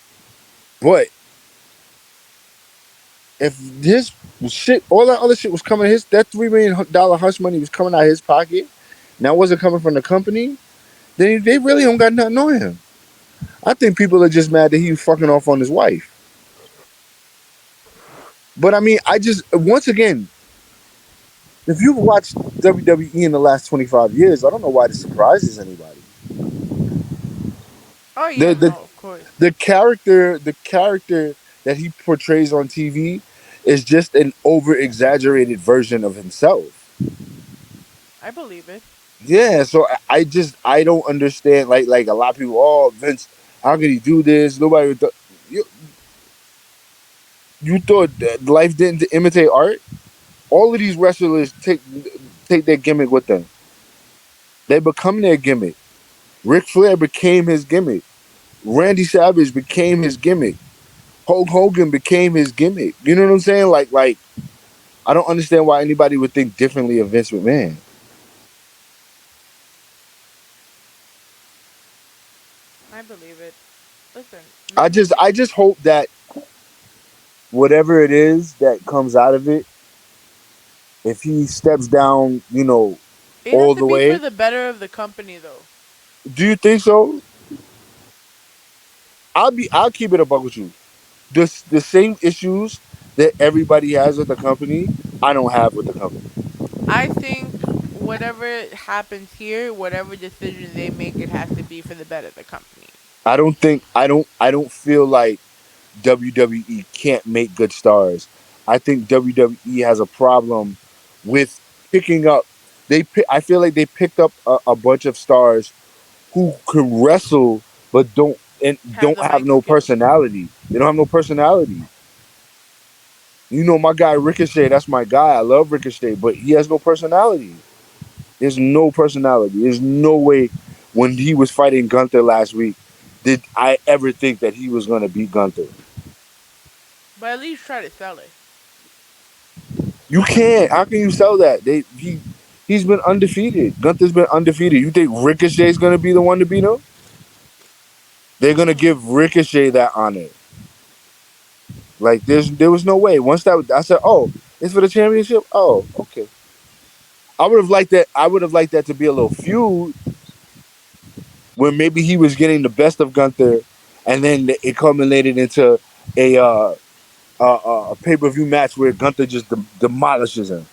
But if his shit, all that other shit was coming that $3 million hush money was coming out of his pocket, now wasn't coming from the company, then they really don't got nothing on him. I think people are just mad that he was fucking off on his wife. But I mean, I just once again, if you've watched WWE in the last 25 years, I don't know why this surprises anybody. Oh yeah, The no, of course. the character that he portrays on TV is just an over exaggerated version of himself. I believe it. Yeah, so I don't understand like a lot of people. Oh, Vince, how could he do this? Nobody would you thought that life didn't imitate art? All of these wrestlers take their gimmick with them. They become their gimmick. Ric Flair became his gimmick. Randy Savage became his gimmick. Hulk Hogan became his gimmick. You know what I'm saying? Like I don't understand why anybody would think differently of Vince McMahon. I believe it. Listen, I just hope that whatever it is that comes out of it, if he steps down, it has all to the be for way. the better of the company, though. Do you think so? I'll keep it a buck with you. The same issues that everybody has with the company, I don't have with the company. I think whatever happens here, whatever decision they make, it has to be for the better of the company. I don't feel like WWE can't make good stars. I think WWE has a problem with picking up. I feel like they picked up a bunch of stars who can wrestle but Have don't the have mic no skills. personality. They don't have no personality. My guy Ricochet, that's my guy. I love Ricochet, but he has no personality. There's no personality. There's no way when he was fighting Gunther last week did I ever think that he was gonna beat Gunther. But at least try to sell it. You can't. How can you sell that? He's been undefeated. Gunther's been undefeated. You think Ricochet's gonna be the one to beat him? They're gonna give Ricochet that honor. Like there was no way. Once that I said, oh, it's for the championship. Oh, okay. I would have liked that. I would have liked that to be a little feud where maybe he was getting the best of Gunther, and then it culminated into a pay per view match where Gunther just demolishes him.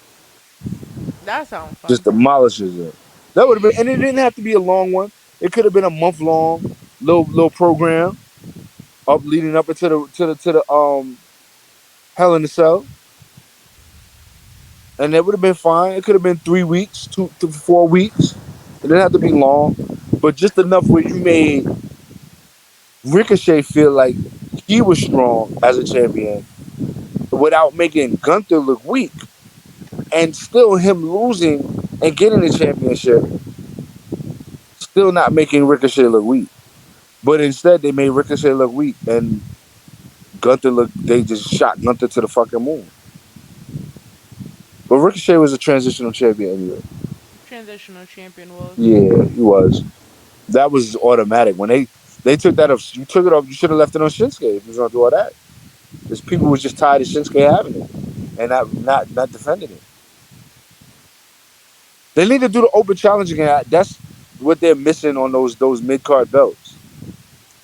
That sounds Just fun. demolishes him. That would have been, and it didn't have to be a long one. It could have been a month long. little program up leading up into the Hell in the Cell, and it would have been fine. It could have been 3 weeks, 2 to 4 weeks. It didn't have to be long, but just enough where you made Ricochet feel like he was strong as a champion without making Gunther look weak, and still him losing and getting the championship, still not making Ricochet look weak. But instead, they made Ricochet look weak, and Gunther look. They just shot Gunther to the fucking moon. But Ricochet was a transitional champion anyway. Transitional champion was. Yeah, he was. That was automatic. When they took that off, you took it off. You should have left it on Shinsuke if you was gonna do all that. Because people was just tired of Shinsuke having it and not defending it. They need to do the open challenge again. That's what they're missing on those mid card belts.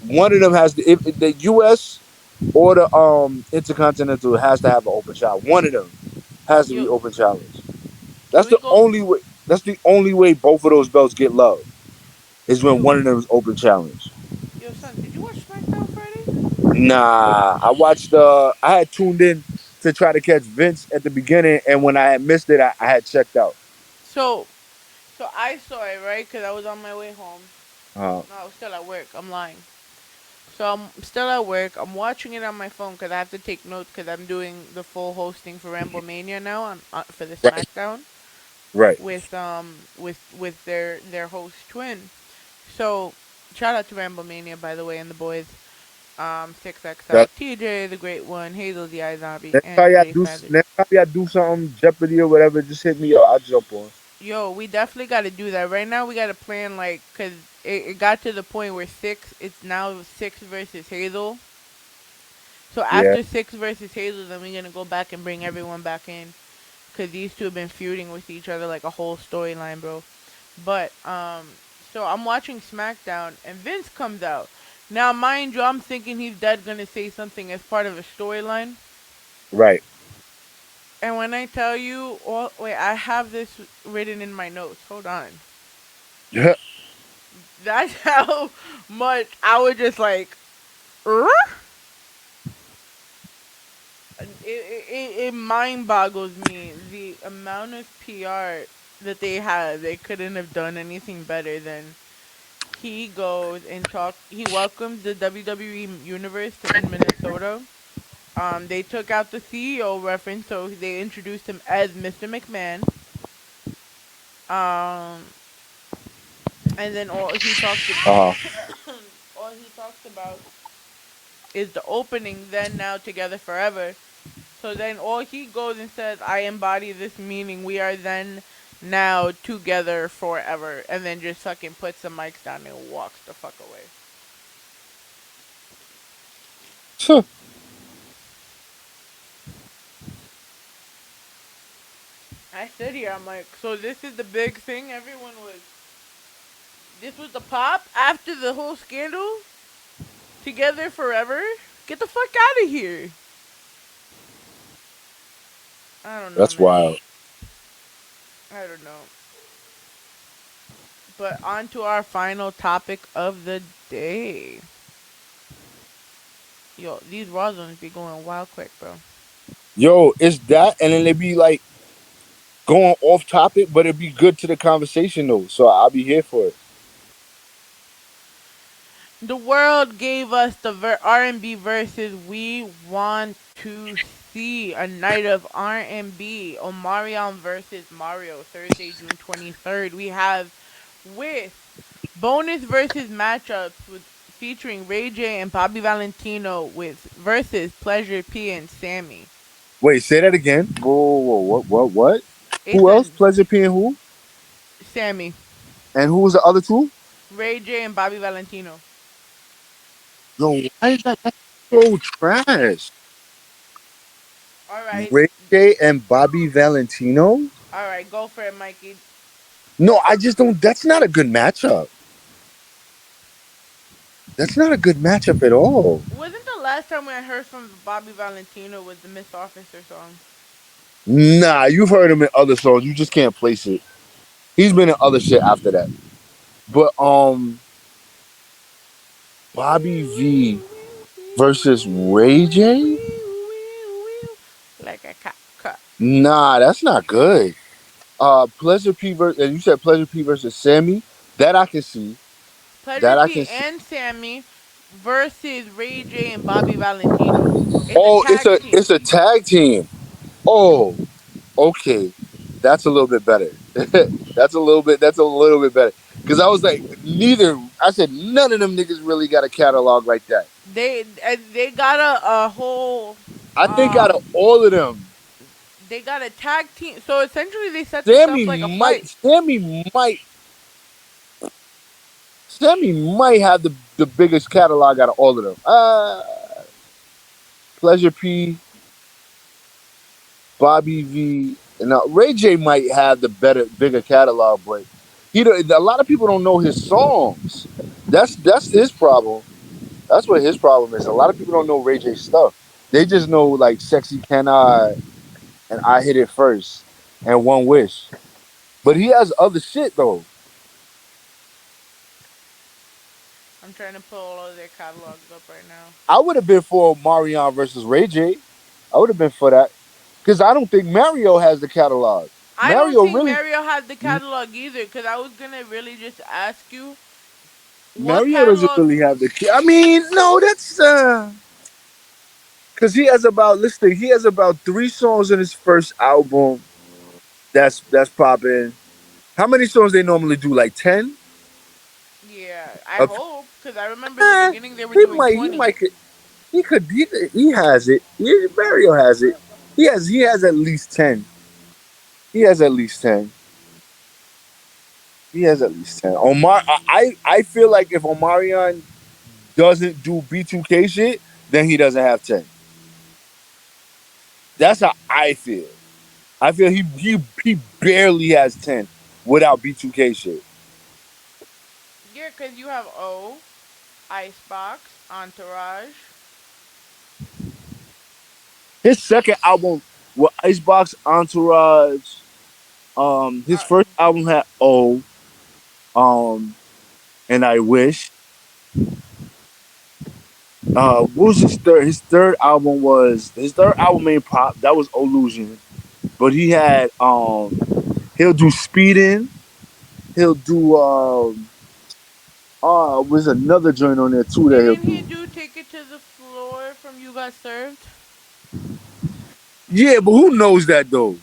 One of them has if the U.S. or the Intercontinental has to have an open challenge. One of them has to be open challenge. That's the only way. That's the only way both of those belts get love is when one of them is open challenge. Yo, son, did you watch SmackDown Friday? Nah, I watched. I had tuned in to try to catch Vince at the beginning, and when I had missed it, I had checked out. So I saw it, right? Because I was on my way home. Uh, No, I was still at work. I'm lying. So I'm still at work. I'm watching it on my phone because I have to take notes because I'm doing the full hosting for Ramblemania now for the Right. SmackDown. Right. With their host twin. So shout out to Ramblemania, by the way, and the boys. 6XL, that, TJ the Great One, Hazel the Eye Zombie, next and time y'all Jay do, Savage. next time y'all do something Jeopardy or whatever, just hit me up. I'll jump on. Yo, we definitely got to do that. Right now, we got to plan, like, because it got to the point where it's now six versus Hazel. So Yeah. after six versus Hazel, then we're going to go back and bring everyone back in. Because these two have been feuding with each other like a whole storyline, bro. But, so I'm watching SmackDown, and Vince comes out. Now, mind you, I'm thinking he's dead going to say something as part of a storyline. Right. And when I tell you, wait, I have this written in my notes. Hold on. Yeah. That's how much I was just like, "Er?" It mind boggles me the amount of PR that they had. They couldn't have done anything better than he goes and he welcomes the WWE universe to in Minnesota. They took out the CEO reference, so they introduced him as Mr. McMahon. Um, and then all he talks about, all he talks about is the opening. Then now together forever. So then all he goes and says, "I embody this meaning. We are then now together forever," and then just fucking puts the mics down and walks the fuck away. Huh. I stood here. I'm like, so this is the big thing. Everyone was. This was the pop after the whole scandal. Together forever. Get the fuck out of here. I don't know, That's man. wild. I don't know. But on to our final topic of the day. Yo, these Rawrzones be going wild quick, bro. Yo, it's that, and then they be like going off topic, but it'd be good to the conversation though. So I'll be here for it. The world gave us the R&B Verzuz we want to see. A night of R&B. Omarion versus Mario, Thursday, June 23rd. We have with bonus versus matchups with featuring Ray J and Bobby Valentino with versus Pleasure P and Sammy. Wait, say that again. Whoa, what? It's Who a else? Pleasure P and who? Sammy, And who was the other two? Ray J and Bobby Valentino. Yo, why is that so trash? All right, Ray J and Bobby Valentino? all right, go for it, Mikey. No, I just don't. That's not a good matchup. That's not a good matchup at all. Wasn't the last time I heard from Bobby Valentino was the Miss Officer song? Nah, you've heard him in other songs. You just can't place it. He's been in other shit after that. But Bobby V versus Ray J. Like a cat. Nah, that's not good. Pleasure P versus, and you said Pleasure P versus Sammy. That I can see. Pleasure That I P can see. and Sammy versus Ray J and Bobby Valentino. It's a Oh, it's tag team. a tag team. Oh, okay. That's a little bit better. That's a little bit better. Because I was like, neither. I said none of them niggas really got a catalog like that. They got a whole I think out of um all of them, they got a tag team. So essentially they set this up Sammy like a might, fight. Sammy might have the biggest catalog out of all of them. Pleasure P, Bobby V, and Ray J might have the bigger catalog, but a lot of people don't know his songs. That's his problem. That's what his problem is. A lot of people don't know Ray J stuff. They just know like "Sexy Can I" and "I Hit It First" and "One Wish." But he has other shit though. I'm trying to pull all of their catalogs up right now. I would have been for Marion versus Ray J. I would have been for that because I don't think Mario has the catalog. I don't Mario think really, Mario had the catalog either, because I was gonna really just ask you what Mario doesn't catalog. really have the. I mean, no, that's because he has about listen. He has about 3 songs in his first album. That's popping. How many songs they normally do? Like 10. Yeah, I Of hope, because I remember in the beginning they were he doing might he 20. might he has it. Mario has it. He has at least 10. He has at least 10. He has at least 10. I feel like if Omarion doesn't do B2K shit, then he doesn't have 10. That's how I feel. I feel he barely has 10 without B2K shit. Yeah, because you have O, Icebox, Entourage. His second album with Icebox Entourage. His Uh, first album had O. Um, and I Wish. What was his third? His third album ain't pop. That was Illusion. But he had he'll do Speedin'. He'll do was another joint on there too that he'll Didn't he do. do Take It to the Floor from You Got Served? Yeah, but who knows that though?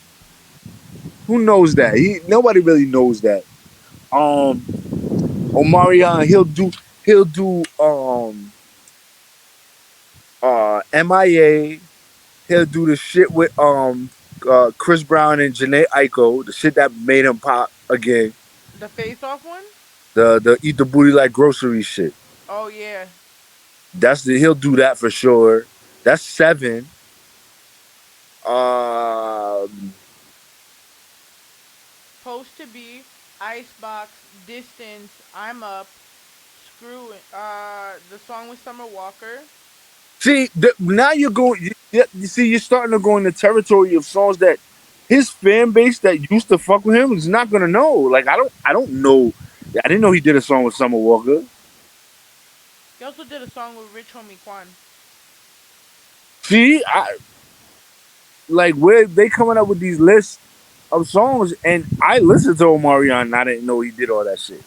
Who knows that? Nobody really knows that. Um Omarion, he'll do MIA. He'll do the shit with Chris Brown and Janae Aiko, the shit that made him pop again. The Face Off one? The eat the booty like grocery shit. Oh, yeah. He'll do that for sure. That's 7. Um Post to Be, Icebox, Distance, I'm Up, Screw It. The song with Summer Walker. See, now you're going. You see, you're starting to go in the territory of songs that his fan base that used to fuck with him is not gonna know. Like I don't know. I didn't know he did a song with Summer Walker. He also did a song with Rich Homie Quan. See, I like where they coming up with these lists of songs, and I listened to Omarion and I didn't know he did all that shit.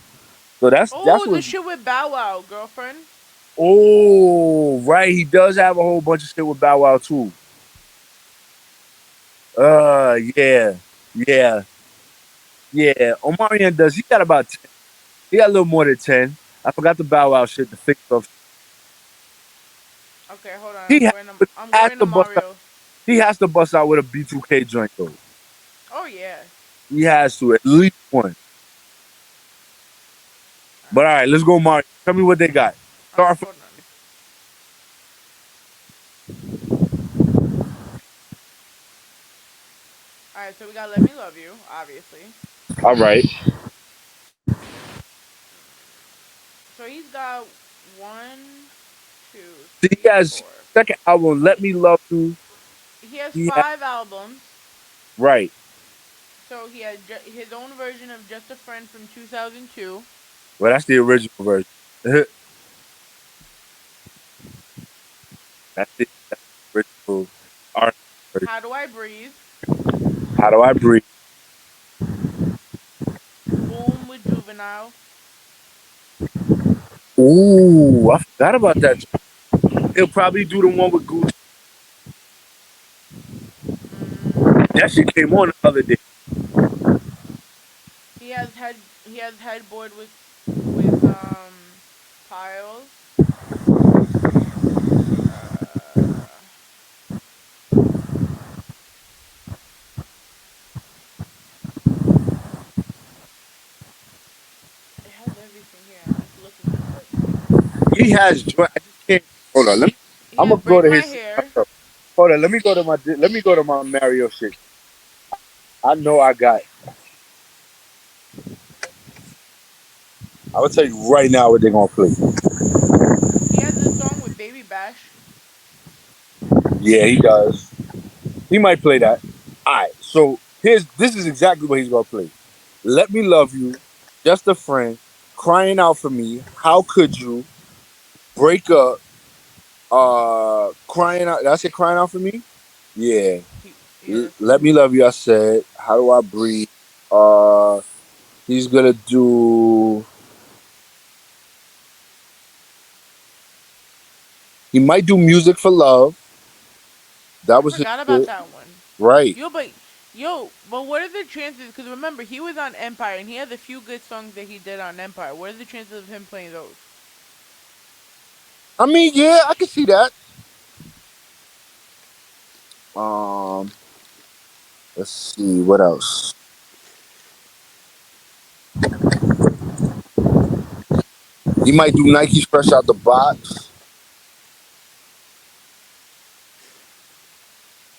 So that's Oh, the what. shit with Bow Wow, girlfriend. Oh, right, he does have a whole bunch of shit with Bow Wow too. Yeah, yeah, yeah. Omarion does. He got about 10. He got a little more than 10. I forgot the Bow Wow shit, the fix stuff. Okay, hold on. He has, I'm has going to to bust out. Mario. He has to bust out with a B2K joint though. Oh, yeah. He has to at least one. But all right, let's go, Mario. Tell me what they got. Start from. Hold on. Alright, so we got Let Me Love You, obviously. All right. So he's got one, two, So three, he has four. second album, Let Me Love You. He has He has 5 albums. right. So he has his own version of Just a Friend from 2002. Well, that's the original version. That's it. That's the original R&B version. How do I breathe? How do I breathe? Boom with Juvenile. Ooh, I forgot about that. He'll probably do the one with Gucci. That shit came on the other day. He has head. He has headboard with piles. Uh, it has everything here. I'm just looking for it. He has joint. I just can't. Hold on. He I'm has gonna go break to my his. hair. Hold on. Let me go to my Mario shit. I know I got. I will tell you right now what they're gonna play. He has a song with Baby Bash. Yeah, he does. He might play that. All right. So here's this is exactly what he's gonna play. Let me love you. Just a friend. Crying out for me. How could you break up? Crying out. Did I say crying out for me? Yeah. Yes. Let me love you. I said. How do I breathe? Uh, he's gonna do. He might do music for love. That I was his forgot about shit. that one. Right. Yo, but what are the chances? Because remember, he was on Empire, and he had a few good songs that he did on Empire. What are the chances of him playing those? I mean, yeah, I can see that. Um, let's see what else. He might do Nike's fresh out the box.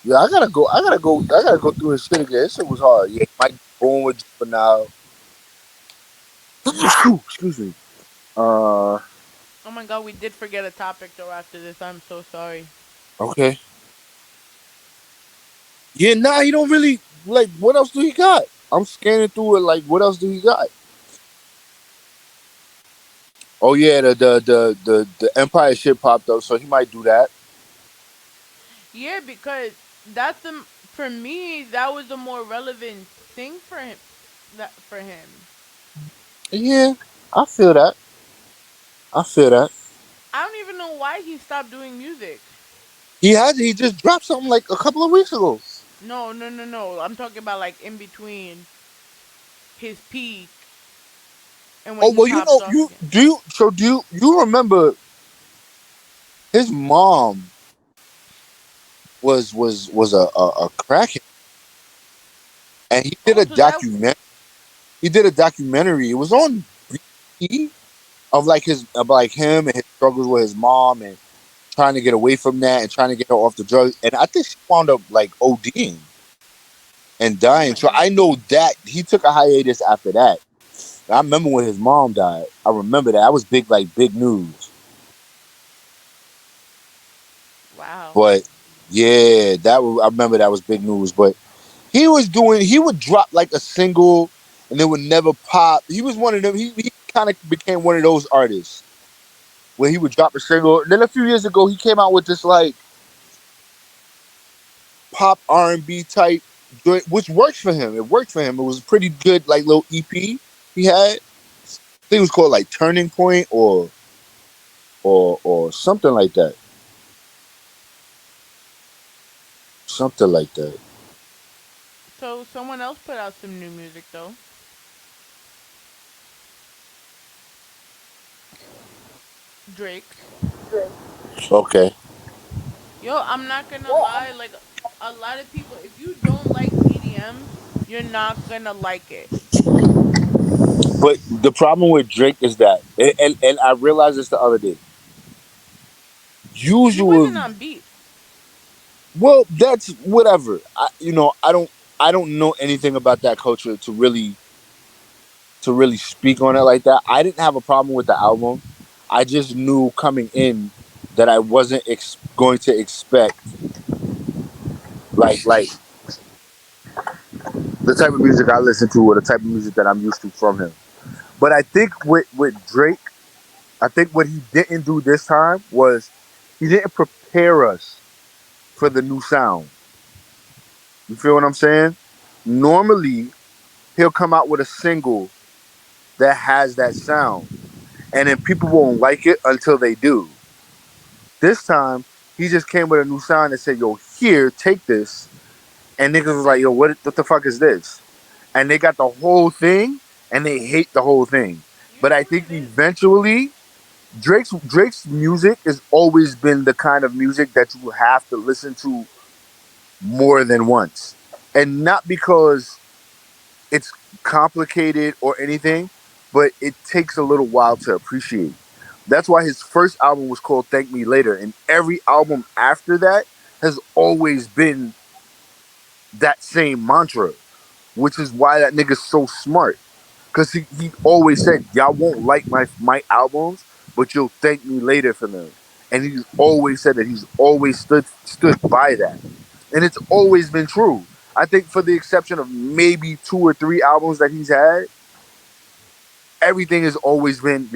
Yeah, I gotta go. I gotta go. I gotta go through his shit again. This shit was hard. Yeah, he might be born with juvenile. Excuse me. Uh, Oh my God, we did forget a topic though. After this, I'm so sorry. okay. Yeah, nah, he don't really like. What else do he got? I'm scanning through it. Like, what else do he got? Oh yeah, the Empire shit popped up, so he might do that. Yeah, because that's the for me that was the more relevant thing for him. That for him. Yeah, I feel that. I feel that. I don't even know why he stopped doing music. He just dropped something like a couple of weeks ago. No, no, no, no. I'm talking about like in between his peak and when Oh he well, you pops know, off you again. do you so do you remember his mom was a crackhead, and he did Oh, a so that document. He did a documentary. It was on BT of like him and his struggles with his mom and trying to get away from that and trying to get her off the drugs. And I think she wound up like ODing and oh dying. my So God. I know that he took a hiatus after that. I remember when his mom died. I remember that. That was big, like big news. Wow. But yeah, I remember that was big news. But he would drop like a single and it would never pop. He was one of them. He kind of became one of those artists where he would drop a single. And then a few years ago, he came out with this like pop R&B type joint, which works for him. It worked for him. It was a pretty good like little EP he had. I think it was called like Turning Point or something like that. Something like that. So someone else put out some new music though. Drake. Okay. Yo, I'm not gonna lie. Like a lot of people, if you don't like EDM, you're not gonna like it. But the problem with Drake is that, and I realized this the other day. He wasn't Usually, on beat. well, that's whatever. I don't know anything about that culture to really speak on it like that. I didn't have a problem with the album. I just knew coming in that I wasn't going to expect like the type of music I listen to or the type of music that I'm used to from him. But I think with Drake, I think what he didn't do this time was He didn't prepare us for the new sound. You feel what I'm saying? Normally, he'll come out with a single that has that sound, and then people won't like it until they do. This time, he just came with a new sound and said, yo, here, take this. And niggas was like, yo, what the fuck is this? And they got the whole thing, and they hate the whole thing. But I think eventually, Drake's music has always been the kind of music that you have to listen to more than once. And not because it's complicated or anything, but it takes a little while to appreciate. That's why his first album was called Thank Me Later. And every album after that has always been that same mantra, which is why that nigga's so smart. Because he always said, y'all won't like my albums, but you'll thank me later for them. And he's always said that. He's always stood by that. And it's always been true. I think for the exception of maybe 2 or 3 albums that he's had, everything has always been,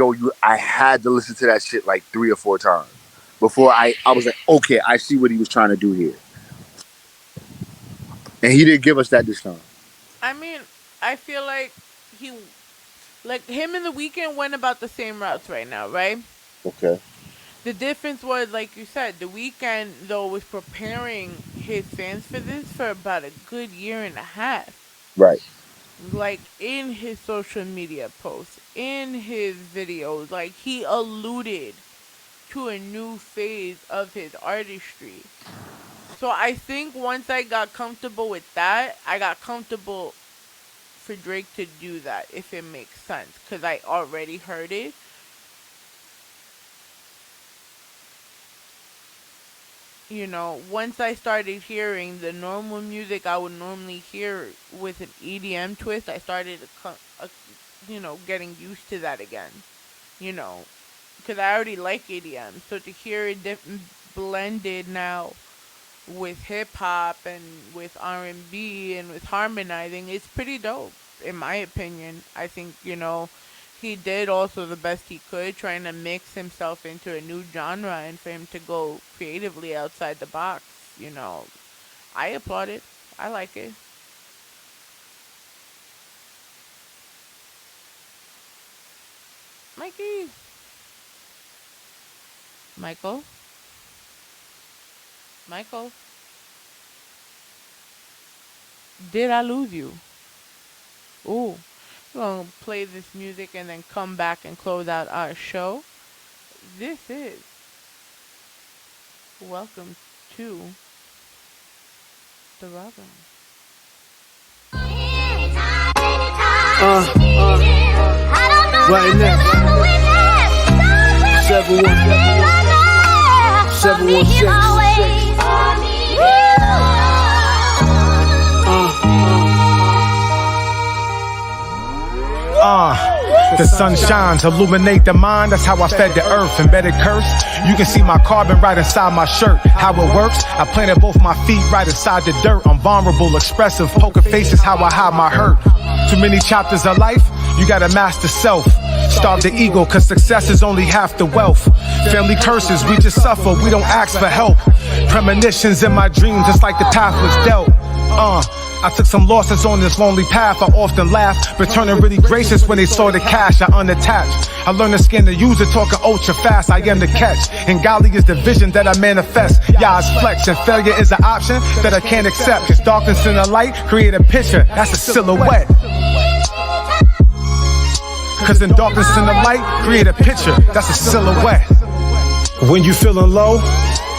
I had to listen to that shit like 3 or 4 times before I was like, okay, I see what he was trying to do here. And he didn't give us that this time. I mean, I feel like him and The Weeknd went about the same routes right now, right? Okay. The difference was, like you said, The Weeknd, though, was preparing his fans for this for about a good year and a half. Right. Like, in his social media posts, in his videos, like, he alluded to a new phase of his artistry. So I think once I got comfortable with that, I got comfortable for Drake to do that, if it makes sense, because I already heard it. You know, once I started hearing the normal music I would normally hear with an EDM twist, I started, getting used to that again. You know, because I already like EDM. So to hear it blended now with hip-hop and with R&B and with harmonizing, it's pretty dope, in my opinion. I think, he did also the best he could, trying to mix himself into a new genre, and for him to go creatively outside the box, I applaud it. I like it. Mikey. Michael. Did I lose you? Ooh. We're going to play this music and then come back and close out our show. This is Welcome to the Rawrrzone. Right now. 716. The sun shines, illuminate the mind. That's how I fed the earth. Embedded curse. You can see my carbon right inside my shirt. How it works? I planted both my feet right inside the dirt. I'm vulnerable, expressive. Poker faces how I hide my hurt. Too many chapters of life. You gotta master self. Starve the ego, cause success is only half the wealth. Family curses, we just suffer, we don't ask for help. Premonitions in my dreams, just like the path was dealt. I took some losses on this lonely path. I often laugh, but turning really gracious when they saw the cash. I unattached. I learned to scan the user, talking ultra fast. I am the catch, and golly is the vision that I manifest. Yeah, it's flex, and failure is an option that I can't accept. Cause darkness and the light create a picture, that's a silhouette. Cause in darkness and the light create a picture, that's a silhouette. When you feeling low,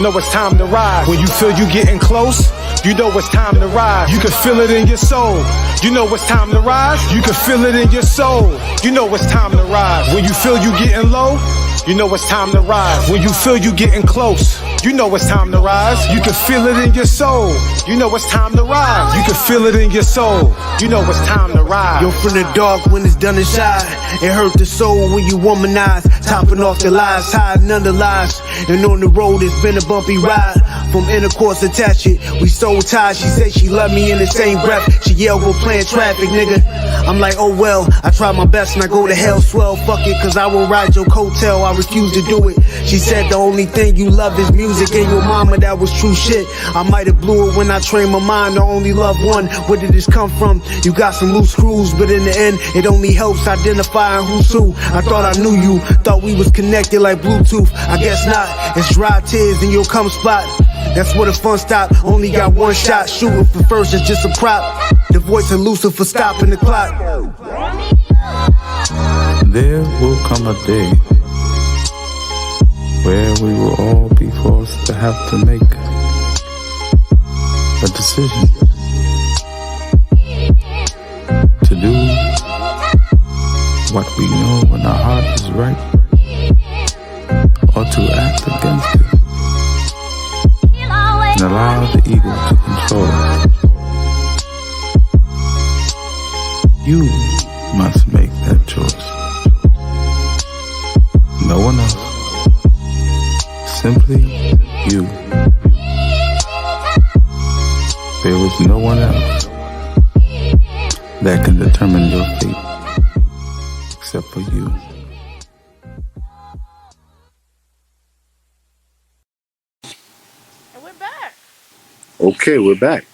know it's time to rise. When you feel you getting close, you know it's time to rise. You can feel it in your soul. You know it's time to rise. You can feel it in your soul. You know it's time to rise. When you feel you getting low, you know it's time to rise. When you feel you getting close, you know it's time to rise. You can feel it in your soul. You know it's time to rise. You can feel it in your soul. You know it's time to rise. Yo, from the dark when it's done inside, it hurt the soul when you womanize. topping off the lies, hiding under lies. And on the road it's been a bumpy ride. From intercourse attachment, we so tied. She said she loved me in the same breath. She yelled, go playing traffic, nigga. I'm like, oh well, I try my best and I go to hell, swell, fuck it, cause I won't ride your coattail, I refuse to do it. She said the only thing you love is music, and your mama, that was true shit. I might have blew it when I trained my mind to only love one. Where did this come from? You got some loose screws, but in the end, it only helps identifying who's who. I thought I knew you, thought we was connected like Bluetooth. I guess not, it's dry tears in your cum spot. That's where the fun stopped, only got one shot. Shooting for first is just a prop. The voice of Lucifer stopping the clock. There will come a day where we will all be forced to have to make a decision to do what we know in our heart is right, or to act against it and allow the ego to control it. You must make that choice. No one else. Simply you. There was no one else that can determine your fate except for you. And we're back. Okay, we're back.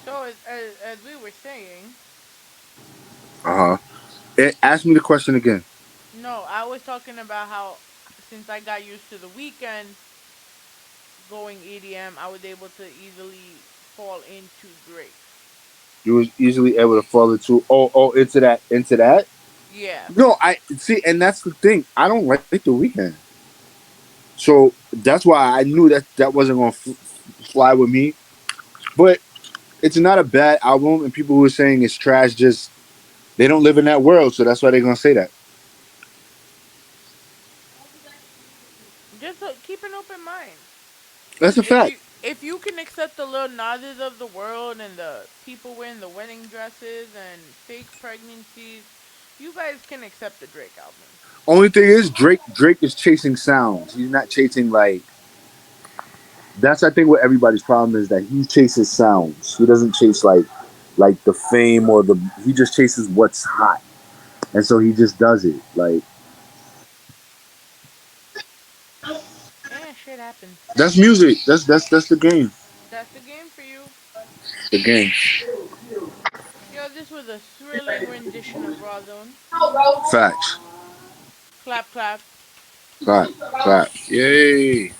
So as we were saying. Ask me the question again. No, I was talking about how since I got used to the weekend going EDM, I was able to easily fall into Drake. You was easily able to fall into into that. Yeah. No, I see, and that's the thing. I don't like the weekend, so that's why I knew that wasn't gonna fly with me. But it's not a bad album, and people who are saying it's trash just they don't live in that world, so that's why they're gonna say that. Just keep an open mind. That's a fact. If you can accept the Lil Nas's of the world and the people wearing the wedding dresses and fake pregnancies, you guys can accept the Drake album. Only thing is, Drake is chasing sounds. He's not chasing like. That's I think what everybody's problem is, that he chases sounds. He doesn't chase like the fame or the. He just chases what's hot, and so he just does it like. Yeah, shit happens. That's music. That's the game. That's the game for you. The game. Yo, this was a thrilling rendition of Rawrrzone. Facts. Clap, clap. Clap, clap. Yay.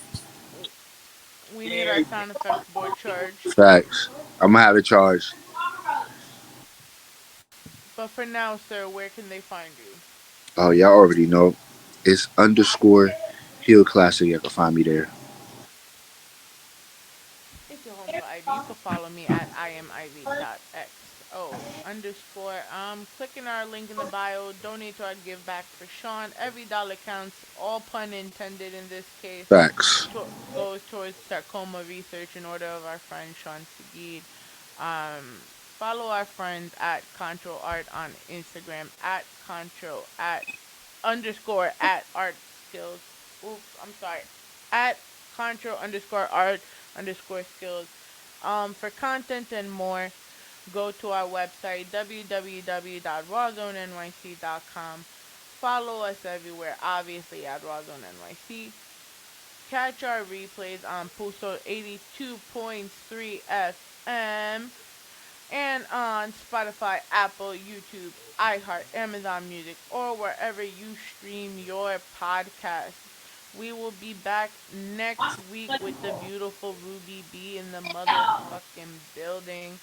We need our sound effects board charged. Facts. I'm gonna have it charged. But for now, sir, where can they find you? Oh, y'all already know. It's _Heel Classic. You can find me there. It's your homegirl Ivy. You can follow me at IamIvy.xo_. Click in our link in the bio. Donate to our give back for Sean. Every dollar counts. All pun intended in this case. Facts. Goes towards sarcoma research in order of our friend Sean Seguid. Follow our friends at Control Art on Instagram, at Control @_ art skills. Oops, I'm sorry. At Control _art _skills. For content and more, go to our website, www.rawrzoneny.com. Follow us everywhere, obviously at Rawrrzone NYC. Catch our replays on Puso 82.3 FM. And on Spotify, Apple, YouTube, iHeart, Amazon Music, or wherever you stream your podcast. We will be back next week with the beautiful Ruby B in the motherfucking building.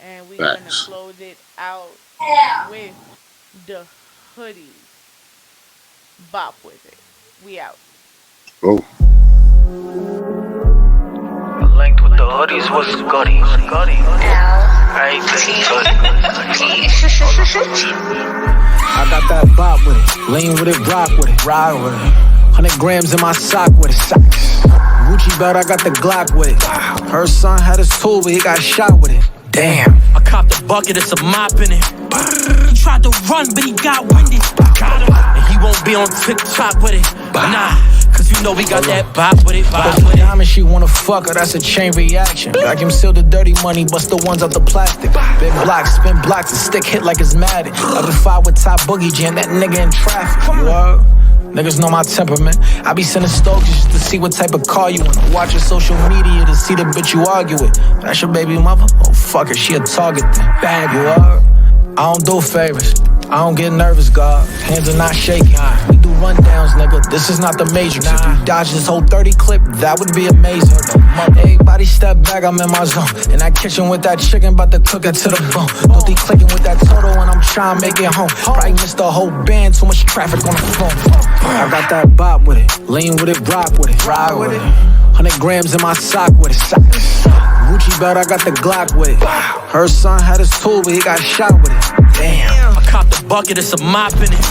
And we're going to close it out with the hoodies. Bop with it. We out. Oh. Linked with the hoodies, what's goody? I got that bop with it, lean with it, rock with it, ride with it. 100 grams in my sock with it, Gucci belt, I got the Glock with it. Her son had his tool, but he got shot with it. Damn. I copped a bucket, it's a mop in it. He tried to run, but he got winded. Got him. And he won't be on TikTok with it. Nah, cause you know we got that bop with it, bop with it. Diamond, she wanna fuck her, that's a chain reaction. Vacuum seal the dirty money, bust the ones out the plastic. Big blocks, spin blocks, a stick hit like it's Madden. I've been fired with Top Boogie, jam that nigga in traffic. You heard? Niggas know my temperament. I be sending stalkers just to see what type of car you in. Watch your social media to see the bitch you argue with. That's your baby mother? Oh fuck her, she a target then. Bad, you heard? I don't do favors. I don't get nervous, God. Hands are not shaking. We do rundowns, nigga. This is not the Matrix. If you dodge this whole 30 clip, that would be amazing. Everybody step back, I'm in my zone. In that kitchen with that chicken, about to cook it to the bone. Don't be clicking with that total when I'm trying to make it home. Probably missed the whole band, too much traffic on the phone. I got that bop with it. Lean with it, rock with it. Ride with it. 100 grams in my sock with it. Gucci belt, I got the Glock with it. Her son had his tool, but he got shot with it. Damn. I caught the bucket, it's a mop in it.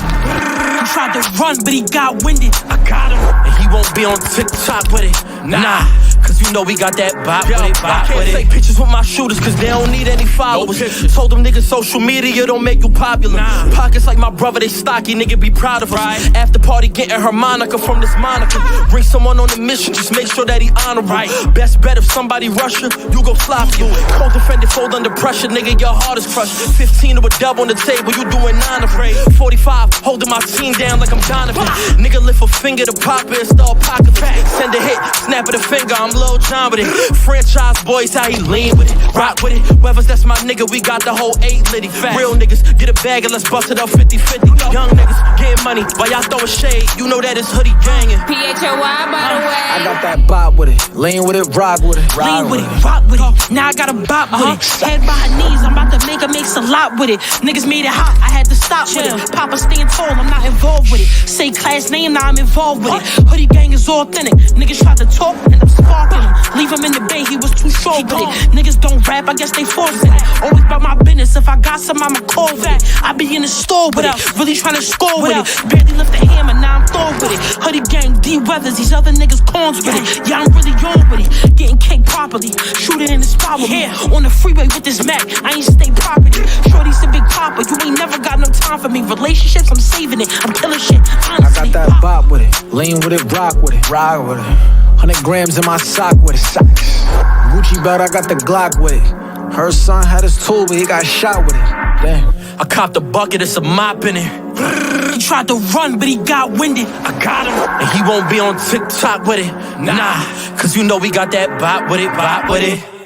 He tried to run, but he got winded. I got him, and he won't be on TikTok with it. Nah, cause you know we got that bop with it, bop with it. Take pictures with my shooters, cause they don't need any followers. Told them niggas social media don't make you popular. Pockets like my brother, they stocky, nigga be proud of us. After party getting her Monica from this moniker. Bring someone on a mission, just make sure that he honorable. Best bet if somebody rush you, you go sloppy. Co-defended, fold under pressure, nigga, your heart is crushed. 15 to a dub on the table, you doing 9 afraid. 45, holding my team down like I'm Donovan. Nigga lift a finger to pop it and start pocket. Send a hit, snap of the finger, I'm Lil John with it. Franchise boys, how he lean with it, rock with it. Weathers, that's my nigga, we got the whole 8 litty. Real niggas, get a bag and let's bust it up 50-50. Young niggas, getting money, while y'all throwing shade, you know that it's hoodie gangin'. PHOY, by the way. I got that bop with it. Lean with it, rock with it. Lean with it, rock with it. Now I got a bop with it. Head by her knees, I'm about to make her mix a lot with it. Niggas made it hot, I had to stop with it. Papa staying tall, I'm not involved with it. Say class name, now I'm involved with it. Hoodie gang is authentic. Niggas try to talk, and I'm sparking him. Leave him in the bay, he was too short with it. Niggas don't rap, I guess they forcing it. Always about my business, if I got some, I'ma call with it. I be in the store with it, really trying to score with it. Barely lift the hammer, now I'm thrown with it. Hoodie gang, D Weathers, these other niggas corns with it. Yeah, I'm really on with it. Getting cake properly, shoot it in the spot with me. On the freeway with this Mac, I ain't stay property. Shorty's a big popper, you ain't never got no time for me. Relationships, I'm saving it, I'm killing shit. Honestly, I got that bop with it. Lean with it, rock with it. Ride with it. 100 grams in my sock with it. Gucci belt, I got the Glock with it. Her son had his tool, but he got shot with it. Damn. I caught the bucket, it's a mop in it. He tried to run, but he got winded. I got him, and he won't be on TikTok with it. Nah, cause you know we got that bop with it, bop with it.